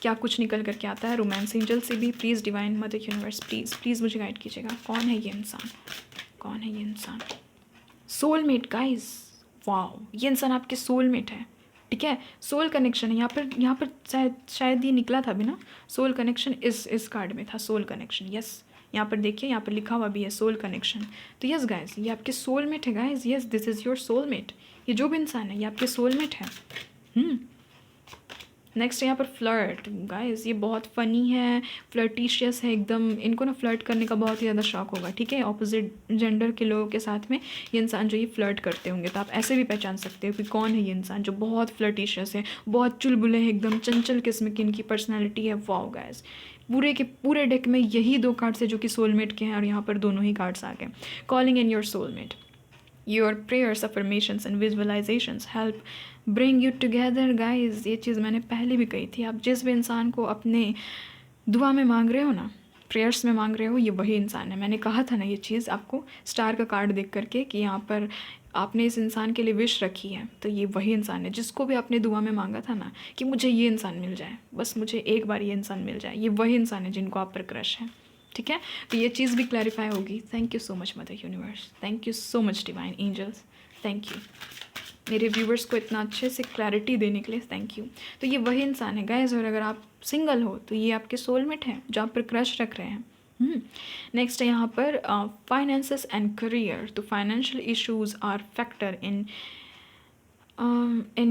क्या कुछ निकल करके आता है। रोमांस एंजल से भी please, divine mother universe please please मुझे गाइड कीजिएगा, कौन है ये इंसान, कौन है ये इंसान। सोलमेट गाइस, वाओ, ये इंसान आपके सोलमेट है, ठीक है, सोल कनेक्शन है यहाँ पर शायद ये निकला था भी ना, सोल कनेक्शन इस कार्ड में था, सोल कनेक्शन। यस, यहाँ पर देखिए, यहाँ पर लिखा हुआ भी है सोल कनेक्शन। तो यस गाइस, ये आपके सोलमेट है guys, yes this is your soulmate. ये जो भी इंसान है ये आपके सोलमेट है। नेक्स्ट यहाँ पर फ्लर्ट गाइस, ये बहुत फ़नी है, फ्लर्टिशियस है एकदम, इनको ना फ्लर्ट करने का बहुत ही ज़्यादा शौक होगा, ठीक है, ऑपोजिट जेंडर के लोगों के साथ में ये इंसान जो ये फ्लर्ट करते होंगे। तो आप ऐसे भी पहचान सकते हो कि कौन है ये इंसान जो बहुत फ्लर्टिशियस है, बहुत चुलबुले हैं, एकदम चंचल किस्म की इनकी पर्सनैलिटी है। वाओ गाइस, पूरे के पूरे डेक में यही 2 कार्ड्स है जो कि सोलमेट के हैं, और यहाँ पर दोनों ही कार्ड्स आ गए। Calling in your soulmate, your prayers, affirmations and visualisations help bring you together guys. ये चीज़ मैंने पहले भी कही थी, आप जिस भी इंसान को अपने दुआ में मांग रहे हो ना, प्रेयर्स में मांग रहे हो, ये वही इंसान है। मैंने कहा था ना ये चीज़ आपको स्टार का कार्ड देख करके कि यहाँ पर आपने इस इंसान के लिए विश रखी है, तो ये वही इंसान है जिसको भी आपने दुआ में मांगा था ना कि मुझे ये इंसान मिल जाए, बस मुझे एक बार ये इंसान मिल जाए, ये वही इंसान है जिनको आप पर क्रश है, ठीक है। तो ये चीज़ भी क्लैरिफाई होगी। Thank you so much mother universe, thank you so much divine angels, thank you मेरे व्यूवर्स को इतना अच्छे से क्लैरिटी देने के लिए, थैंक यू। तो ये वही इंसान है गाइज, और अगर आप सिंगल हो तो ये आपके सोलमेट हैं जो आप पर क्रश रख रहे हैं। नेक्स्ट है यहाँ पर फाइनेंसेस एंड करियर। तो financial issues are factor in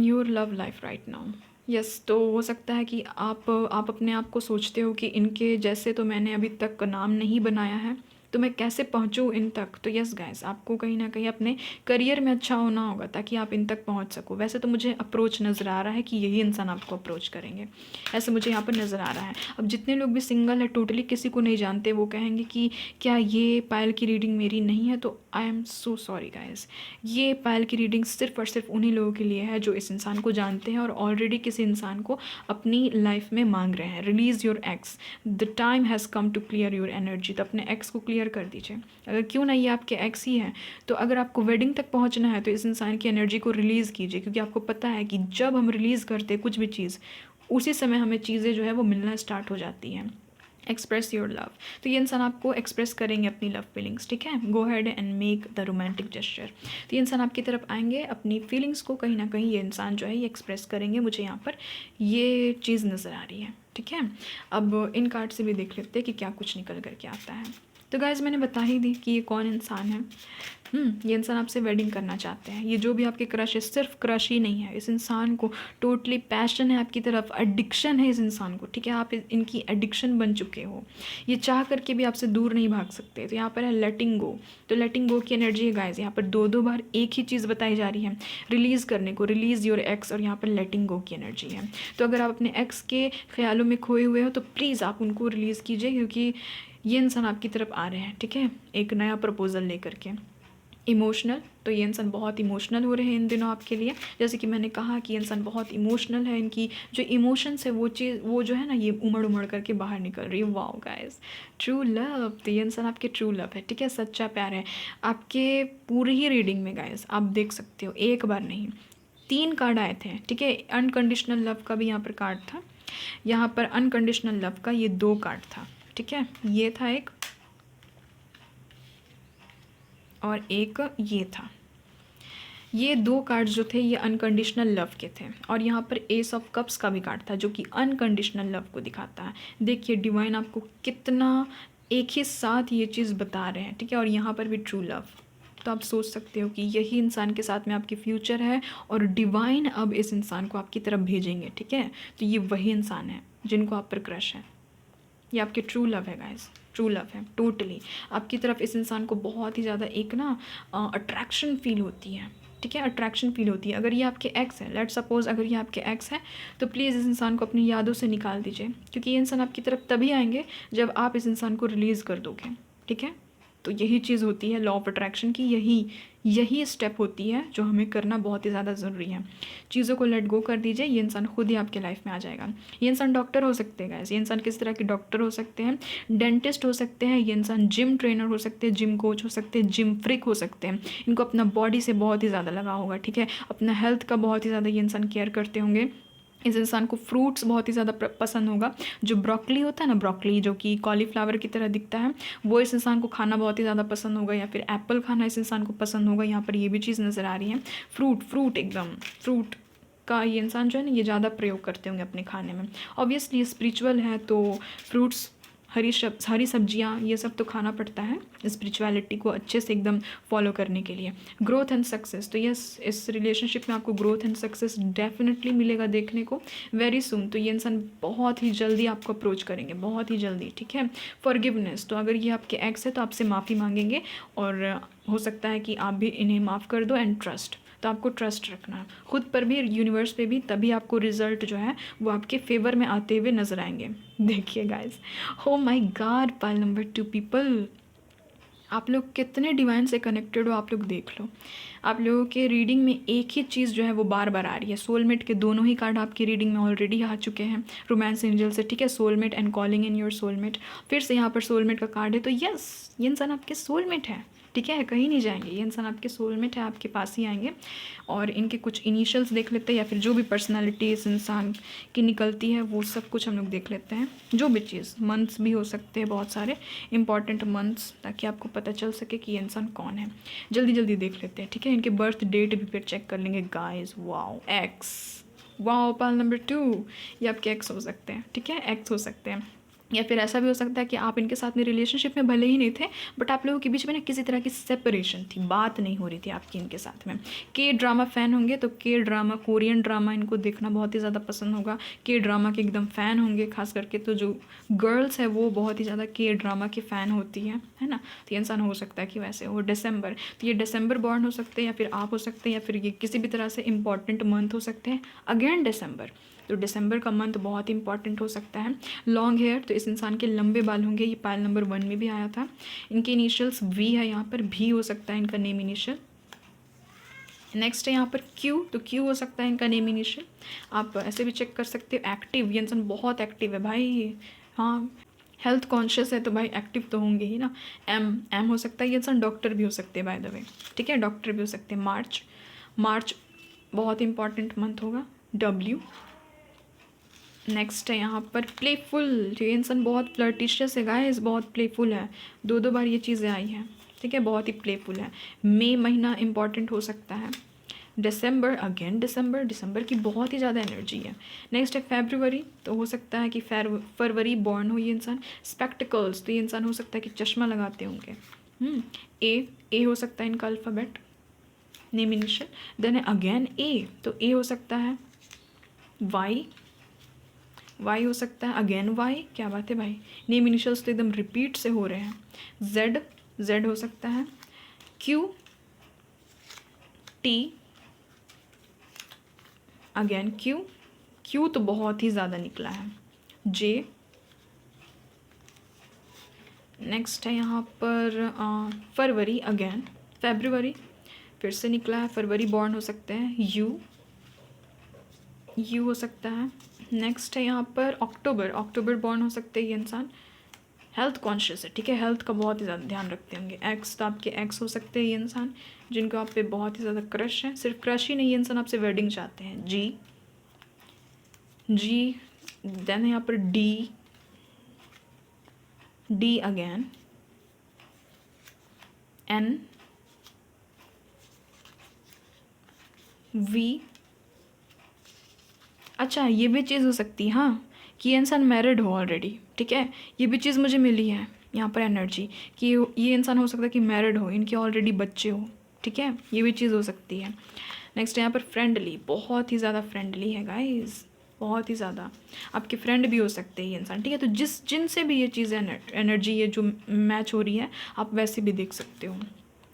your love life right now. Yes, तो हो सकता है कि आप अपने आप को सोचते हो कि इनके जैसे तो मैंने अभी तक नाम नहीं बनाया है, तो मैं कैसे पहुंचूं इन तक। तो यस गाइस, आपको कहीं ना कहीं अपने करियर में अच्छा होना होगा ताकि आप इन तक पहुंच सको। वैसे तो मुझे अप्रोच नज़र आ रहा है कि यही इंसान आपको अप्रोच करेंगे, ऐसे मुझे यहाँ पर नज़र आ रहा है। अब जितने लोग भी सिंगल है, टोटली किसी को नहीं जानते, वो कहेंगे कि क्या ये पायल की रीडिंग मेरी नहीं है, तो I am so sorry guys. ये पायल की रीडिंग सिर्फ और सिर्फ उन्हीं लोगों के लिए है जो इस इंसान को जानते हैं और ऑलरेडी किसी इंसान को अपनी लाइफ में मांग रहे हैं। Release your ex, the time has come to clear your energy. तो अपने एक्स को क्लियर कर दीजिए, अगर क्यों ना ये आपके एक्स ही है, तो अगर आपको वेडिंग तक पहुंचना है तो इस इंसान की एनर्जी को रिलीज़ कीजिए, क्योंकि आपको पता है कि जब हम रिलीज़ करते हैं कुछ भी चीज़, उसी समय हमें चीज़ें जो है वो मिलना स्टार्ट हो जाती हैं। एक्सप्रेस योर लव, तो ये इंसान आपको एक्सप्रेस करेंगे अपनी लव फीलिंग्स, ठीक है। Go ahead and make the romantic gesture. तो ये इंसान आपकी तरफ आएंगे, अपनी फीलिंग्स को कहीं ना कहीं ये इंसान जो है ये एक्सप्रेस करेंगे। मुझे यहाँ पर ये चीज़ नज़र आ रही है, ठीक है। अब इन कार्ड से भी देख लेते हैं कि क्या कुछ निकल करके आता है। तो गाइज़ मैंने बता ही दी कि ये कौन इंसान है। ये इंसान आपसे वेडिंग करना चाहते हैं। ये जो भी आपके क्रश है, सिर्फ क्रश ही नहीं है, इस इंसान को टोटली पैशन है आपकी तरफ, एडिक्शन है इस इंसान को, ठीक है। आप इनकी एडिक्शन बन चुके हो। ये चाह करके भी आपसे दूर नहीं भाग सकते। तो यहाँ पर है लेटिंग गो। तो लेटिंग गो की एनर्जी है गाइज। यहाँ पर दो बार एक ही चीज़ बताई जा रही है, रिलीज़ करने को, रिलीज़ योर एक्स, और यहाँ पर लेटिंग गो की एनर्जी है। तो अगर आप अपने एक्स के ख्यालों में खोए हुए हो तो प्लीज़ आप उनको रिलीज़ कीजिए, क्योंकि ये इंसान आपकी तरफ आ रहे हैं, ठीक है, एक नया प्रपोजल लेकर के। इमोशनल, तो ये इंसान बहुत इमोशनल हो रहे हैं इन दिनों आपके लिए। जैसे कि मैंने कहा कि ये इंसान बहुत इमोशनल है, इनकी जो इमोशंस है वो चीज़, वो जो है ना, ये उमड़ करके बाहर निकल रही है। Wow guys, true love. तो ये इंसान आपके ट्रू लव है, ठीक है, सच्चा प्यार है आपके। पूरी ही रीडिंग में गाइस आप देख सकते हो, एक बार नहीं 3 कार्ड आए थे, ठीक है। अनकंडीशनल लव का भी यहाँ पर कार्ड था, यहाँ पर अनकंडीशनल लव का ये 2 कार्ड था, ठीक है। ये था एक, और एक ये था। ये 2 कार्ड्स जो थे ये अनकंडीशनल लव के थे। और यहाँ पर एस ऑफ कप्स का भी कार्ड था जो कि अनकंडीशनल लव को दिखाता है। देखिए डिवाइन आपको कितना एक ही साथ ये चीज़ बता रहे हैं, ठीक है। और यहाँ पर भी ट्रू लव। तो आप सोच सकते हो कि यही इंसान के साथ में आपकी फ्यूचर है, और डिवाइन अब इस इंसान को आपकी तरफ भेजेंगे, ठीक है। तो ये वही इंसान है जिनको आप पर क्रश है। ये आपके ट्रू लव है गाइस, ट्रू लव है टोटली। आपकी तरफ इस इंसान को बहुत ही ज़्यादा एक ना अट्रैक्शन फील होती है, ठीक है, अट्रैक्शन फील होती है। अगर ये आपके एक्स है, लेट्स सपोज अगर ये आपके एक्स है, तो प्लीज़ इस इंसान को अपनी यादों से निकाल दीजिए, क्योंकि ये इंसान आपकी तरफ तभी आएंगे जब आप इस इंसान को रिलीज़ कर दोगे, ठीक है। तो यही चीज़ होती है लॉ ऑफ अट्रैक्शन की, यही स्टेप होती है जो हमें करना बहुत ही ज़्यादा ज़रूरी है। चीज़ों को लेट गो कर दीजिए, ये इंसान खुद ही आपके लाइफ में आ जाएगा। ये इंसान डॉक्टर हो सकते हैं गाइस, ये इंसान किस तरह के डॉक्टर हो सकते हैं, डेंटिस्ट हो सकते हैं, ये इंसान जिम ट्रेनर हो सकते हैं, जिम कोच हो सकते हैं, जिम फ्रिक हो सकते हैं। इनको अपना बॉडी से बहुत ही ज़्यादा लगाव होगा, ठीक है, अपना हेल्थ का बहुत ही ज़्यादा ये इंसान केयर करते होंगे। इस इंसान को फ्रूट्स बहुत ही ज़्यादा पसंद होगा। जो ब्रोकली होता है ना, ब्रोकली जो कि कॉलीफ्लावर की तरह दिखता है, वो इस इंसान को खाना बहुत ही ज़्यादा पसंद होगा। या फिर एप्पल खाना इस इंसान को पसंद होगा। यहाँ पर ये भी चीज़ नज़र आ रही है। फ्रूट एकदम फ्रूट का ये इंसान जो है ना, ये ज़्यादा प्रयोग करते होंगे अपने खाने में। ऑब्वियसली स्पिरिचुअल है तो फ्रूट्स, हरी सब्जियाँ, ये सब तो खाना पड़ता है स्पिरिचुअलिटी को अच्छे से एकदम फॉलो करने के लिए। ग्रोथ एंड सक्सेस, तो यस, इस रिलेशनशिप में आपको ग्रोथ एंड सक्सेस डेफिनेटली मिलेगा देखने को वेरी सून। तो ये इंसान बहुत ही जल्दी आपको अप्रोच करेंगे, बहुत ही जल्दी, ठीक है। फॉरगिवनेस, तो अगर ये आपके एक्स है तो आपसे माफ़ी मांगेंगे, और हो सकता है कि आप भी इन्हें माफ़ कर दो। एंड ट्रस्ट, तो आपको ट्रस्ट रखना है खुद पर भी, यूनिवर्स पे भी, तभी आपको रिजल्ट जो है वो आपके फेवर में आते हुए नजर आएंगे। देखिए गाइस, हो my God, pile number 2 people, आप लोग कितने डिवाइन से कनेक्टेड हो आप लोग देख लो। आप लोगों के रीडिंग में एक ही चीज़ जो है वो बार बार आ रही है। सोलमेट के दोनों ही कार्ड आपकी रीडिंग में ऑलरेडी आ चुके हैं रोमांस एंजल से, ठीक है। Soulmate and calling in your soulmate, फिर से यहाँ पर सोलमेट का कार्ड है। तो यस, ये इंसान आपके सोलमेट है, ठीक है, कहीं नहीं जाएंगे। ये इंसान आपके सोलमेट है, आपके पास ही आएंगे। और इनके कुछ इनिशियल्स देख लेते हैं, या फिर जो भी पर्सनालिटी इस इंसान की निकलती है वो सब कुछ हम लोग देख लेते हैं। जो भी चीज़, मंथ्स भी हो सकते हैं, बहुत सारे इंपॉर्टेंट मंथ्स, ताकि आपको पता चल सके कि ये इंसान कौन है। जल्दी जल्दी देख लेते हैं, ठीक है। इनके बर्थ डेट भी फिर चेक कर लेंगे गाइस। वाओ, एक्स, वाओ, पाल नंबर 2, ये आपके एक्स हो सकते हैं, ठीक है, एक्स हो सकते हैं। या फिर ऐसा भी हो सकता है कि आप इनके साथ में रिलेशनशिप में भले ही नहीं थे, बट आप लोगों के बीच में ना किसी तरह की सेपरेशन थी, बात नहीं हो रही थी आपकी इनके साथ में। के ड्रामा फ़ैन होंगे तो के ड्रामा, कोरियन ड्रामा इनको देखना बहुत ही ज़्यादा पसंद होगा। के ड्रामा के एकदम फ़ैन होंगे, खास करके तो जो गर्ल्स है वो बहुत ही ज़्यादा के ड्रामा की फ़ैन होती है ना। तो ये इंसान हो सकता है कि वैसे हो। दिसंबर, तो ये दिसंबर बॉर्न हो सकते हैं, या फिर आप हो सकते हैं, या फिर ये किसी भी तरह से इंपॉर्टेंट मंथ हो सकते हैं। अगेन दिसंबर, तो दिसंबर का मंथ बहुत इंपॉर्टेंट हो सकता है। लॉन्ग हेयर, तो इस इंसान के लंबे बाल होंगे, ये पाइल नंबर 1 में भी आया था। इनके इनिशियल्स वी है, यहाँ पर भी हो सकता है इनका नेम इनिशियल। नेक्स्ट है यहाँ पर क्यू, तो क्यू हो सकता है इनका नेम इनिशियल। आप ऐसे भी चेक कर सकते हो। एक्टिव, ये इंसान बहुत एक्टिव है भाई, हाँ, हेल्थ कॉन्शियस है तो भाई एक्टिव तो होंगे ही ना। एम हो सकता है, ये इंसान डॉक्टर भी हो सकते हैं बाय द वे, ठीक है, डॉक्टर भी हो सकते हैं। मार्च बहुत इंपॉर्टेंट मंथ होगा। डब्ल्यू, नेक्स्ट है यहाँ पर प्लेफुल, जो ये इंसान बहुत फ्लर्टिशियस है गाइस, बहुत प्लेफुल है। 2 बार ये चीज़ें आई हैं, ठीक है, बहुत ही प्लेफुल है। मई महीना इंपॉर्टेंट हो सकता है। दिसंबर, अगेन दिसंबर, दिसंबर की बहुत ही ज़्यादा एनर्जी है। नेक्स्ट है फरवरी, तो हो सकता है कि फरवरी बॉर्न हो ये इंसान। स्पेक्टिकल्स, तो ये इंसान हो सकता है कि चश्मा लगाते होंगे। ए हो सकता है इनका अल्फ़ाबेट, नेम इनिशियल। देन है अगेन ए, तो ए हो सकता है। वाई हो सकता है, अगेन वाई, क्या बात है भाई, नेम इनिशियल्स तो एकदम रिपीट से हो रहे हैं। जेड हो सकता है। क्यू, टी, अगेन क्यू तो बहुत ही ज़्यादा निकला है। जे, नेक्स्ट है यहाँ पर फरवरी, अगेन फेब्रुवरी फिर से निकला है। फरवरी बॉर्न हो सकते हैं। यू हो सकता है। नेक्स्ट है यहाँ पर अक्टूबर बॉर्न हो सकते हैं ये इंसान। हेल्थ कॉन्शियस है, ठीक है, हेल्थ का बहुत ही ज़्यादा ध्यान रखते होंगे। एक्स, तो आपके एक्स हो सकते हैं ये इंसान, जिनको आप पे बहुत ही ज़्यादा क्रश है। सिर्फ क्रश ही नहीं, ये इंसान आपसे वेडिंग चाहते हैं। जी, देन है यहाँ पर डी अगेन, एन, वी। अच्छा, ये भी चीज़ हो सकती है हाँ, कि ये इंसान मैरिड हो ऑलरेडी, ठीक है, ये भी चीज़ मुझे मिली है यहाँ पर एनर्जी, कि ये इंसान हो सकता है कि मैरिड हो, इनके ऑलरेडी बच्चे हो, ठीक है, ये भी चीज़ हो सकती है। नेक्स्ट यहाँ पर फ्रेंडली, बहुत ही ज़्यादा फ्रेंडली है गाइस, बहुत ही ज़्यादा। आपके फ्रेंड भी हो सकते हैं ये इंसान, ठीक है, तो जिनसे भी ये चीज़ एनर्जी है जो मैच हो रही है, आप वैसे भी देख सकते हो।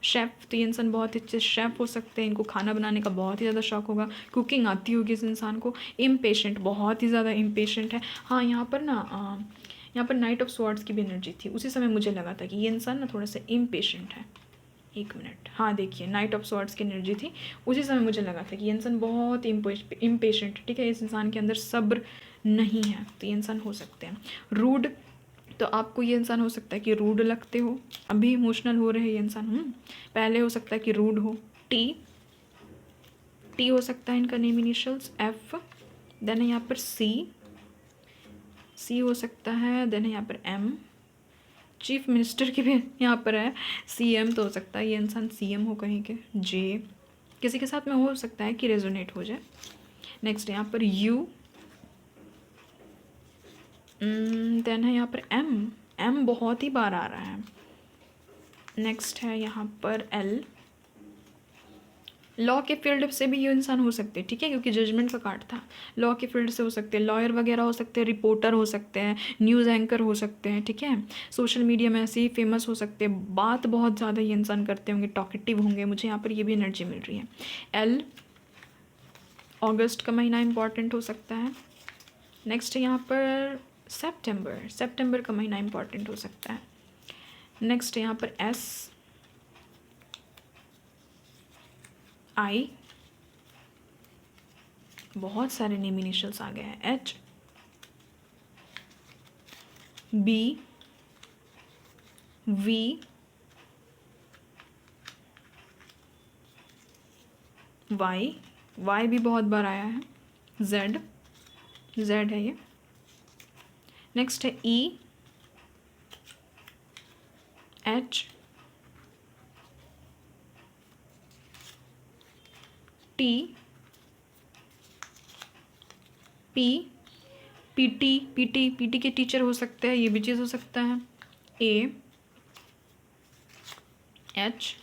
शेफ़, तो ये इंसान बहुत ही अच्छे शेफ़ हो सकते हैं, इनको खाना बनाने का बहुत ही ज़्यादा शौक होगा, कुकिंग आती होगी इस इंसान को। इम्पेशेंट, बहुत ही ज़्यादा इम्पेशेंट है। हाँ, यहाँ पर ना यहाँ पर नाइट ऑफ स्वॉर्ड्स की भी एनर्जी थी, उसी समय मुझे लगा था कि ये इंसान ना थोड़ा सा इम्पेशेंट है। एक मिनट, हाँ देखिए, नाइट ऑफ स्वॉर्ड्स की एनर्जी थी, उसी समय मुझे लगा था कि ये इंसान बहुत इम्पेशेंट, ठीक है, इस इंसान के अंदर सब्र नहीं है, तो ये इंसान हो सकते हैं। रूड, तो आपको ये इंसान हो सकता है कि रूड लगते हो, अभी इमोशनल हो रहे हैं ये इंसान, पहले हो सकता है कि रूड हो। टी हो सकता है इनका नेम इनिशियल्स। एफ, देन है यहाँ पर सी हो सकता है। देन है यहाँ पर एम, चीफ मिनिस्टर की भी यहाँ पर है। सीएम, तो हो सकता है ये इंसान सीएम हो कहीं के। जे, किसी के साथ में हो सकता है कि रेजोनेट हो जाए। नेक्स्ट यहाँ पर यू, देन है यहाँ पर एम बहुत ही बार आ रहा है। नेक्स्ट है यहाँ पर एल, लॉ के फील्ड से भी ये इंसान हो सकते हैं, ठीक है, क्योंकि जजमेंट का कार्ड था। लॉ के फील्ड से हो सकते हैं, लॉयर वगैरह हो सकते हैं, रिपोर्टर हो सकते हैं, न्यूज़ एंकर हो सकते हैं, ठीक है, सोशल मीडिया में ऐसे ही फेमस हो सकते हैं, बात बहुत ज़्यादा ये इंसान करते होंगे, टॉकेटिव होंगे, मुझे यहाँ पर ये भी एनर्जी मिल रही है। एल, अगस्त का महीना इंपॉर्टेंट हो सकता है। नेक्स्ट यहाँ पर सेप्टेम्बर का महीना इंपॉर्टेंट हो सकता है। नेक्स्ट यहाँ पर एस, आई, बहुत सारे नेम इनिशियल्स आ गए हैं। एच, बी, वी, वाई भी बहुत बार आया है। जेड है ये। नेक्स्ट है ई, एच, टी, पीटी के टीचर हो सकते हैं, ये भी चीज़ हो सकता है। ए, एच,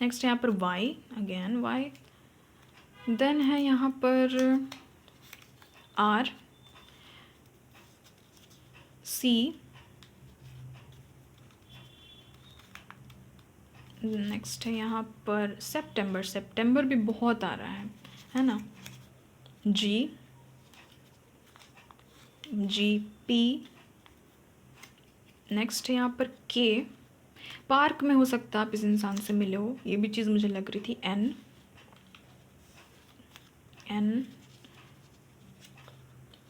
नेक्स्ट यहाँ पर वाई, अगेन वाई। देन है यहाँ पर आर, सी, नेक्स्ट है यहाँ पर सितंबर भी बहुत आ रहा है ना। जी, पी, नेक्स्ट है यहाँ पर के, पार्क में हो सकता है आप इस इंसान से मिले हो, ये भी चीज़ मुझे लग रही थी। एन,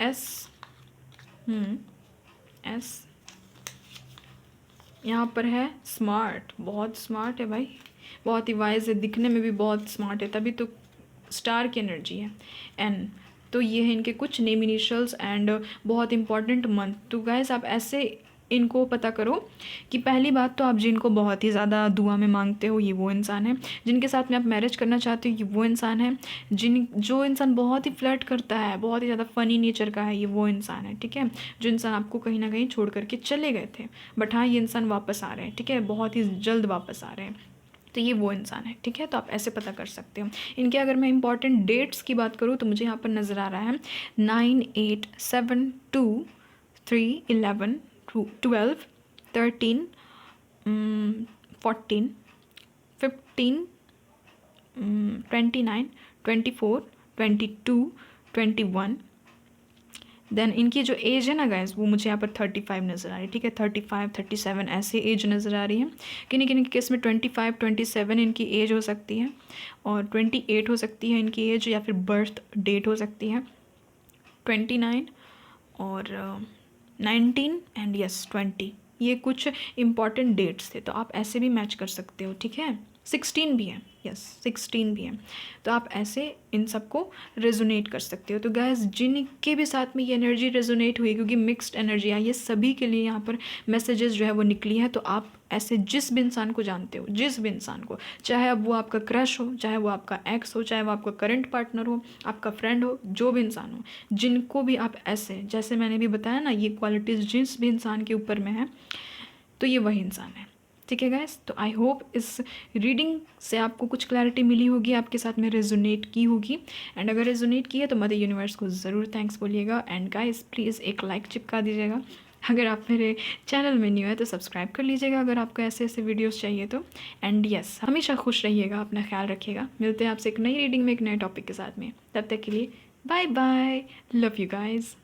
एस, यहाँ पर है स्मार्ट, बहुत स्मार्ट है भाई, बहुत ही वाइज है, दिखने में भी बहुत स्मार्ट है, तभी तो स्टार की एनर्जी है। एन, तो ये है इनके कुछ नेम इनिशियल्स एंड बहुत इंपॉर्टेंट मंथ। तो गाइस आप ऐसे इनको पता करो कि पहली बात तो आप जिनको बहुत ही ज़्यादा दुआ में मांगते हो ये वो इंसान है, जिनके साथ में आप मैरिज करना चाहते हो ये वो इंसान है, जो इंसान बहुत ही फ्लर्ट करता है, बहुत ही ज़्यादा फ़नी नेचर का है, ये वो इंसान है, ठीक है। जो इंसान आपको कहीं ना कहीं छोड़ करके चले गए थे, बट हाँ ये इंसान वापस आ रहे हैं, ठीक है, बहुत ही जल्द वापस आ रहे हैं, तो ये वो इंसान है, ठीक है। तो आप ऐसे पता कर सकते हो। इनके अगर मैं इंपॉर्टेंट डेट्स की बात करूँ तो मुझे यहाँ पर नज़र आ रहा है 9, 8, 7, 2, 3, 11, 12, 13, 14, 15, 29, 24, 22, 21। देन इनकी जो एज है ना गाइस वो मुझे यहाँ पर 35 नज़र आ रही है, ठीक है, 35, 37 ऐसे एज नज़र आ रही है। किन्हीं किन्हीं के केस में 25, 27 इनकी एज हो सकती है, और 28 हो सकती है इनकी एज, या फिर बर्थ डेट हो सकती है 29 और 19 एंड यस 20। ये कुछ इंपॉर्टेंट डेट्स थे, तो आप ऐसे भी मैच कर सकते हो, ठीक है। 16 भी है, यस 16 भी है, तो आप ऐसे इन सबको रेजोनेट कर सकते हो। तो गैस जिनके भी साथ में ये एनर्जी रेजोनेट हुई, क्योंकि मिक्स्ड एनर्जी आई है सभी के लिए यहाँ पर मैसेजेस जो है वो निकली है, तो आप ऐसे जिस भी इंसान को जानते हो, जिस भी इंसान को, चाहे अब वो आपका क्रश हो, चाहे वो आपका एक्स हो, चाहे वो आपका करंट पार्टनर हो, आपका फ्रेंड हो, जो भी इंसान हो, जिनको भी आप ऐसे, जैसे मैंने भी बताया ना, ये क्वालिटीज़ जिस भी इंसान के ऊपर में है तो ये वही इंसान है, ठीक है गाइस। तो आई होप इस रीडिंग से आपको कुछ क्लैरिटी मिली होगी, आपके साथ में रेजोनेट की होगी, एंड अगर रेजोनेट की है तो मदर यूनिवर्स को ज़रूर थैंक्स बोलिएगा, एंड गाइस प्लीज़ एक लाइक चिपका दीजिएगा। अगर आप मेरे चैनल में न्यू है तो सब्सक्राइब कर लीजिएगा अगर आपको ऐसे ऐसे वीडियोस चाहिए तो। एंड यस हमेशा खुश रहिएगा, अपना ख्याल रखिएगा। मिलते हैं आपसे एक नई रीडिंग में एक नए टॉपिक के साथ में, तब तक के लिए bye bye, love you guys.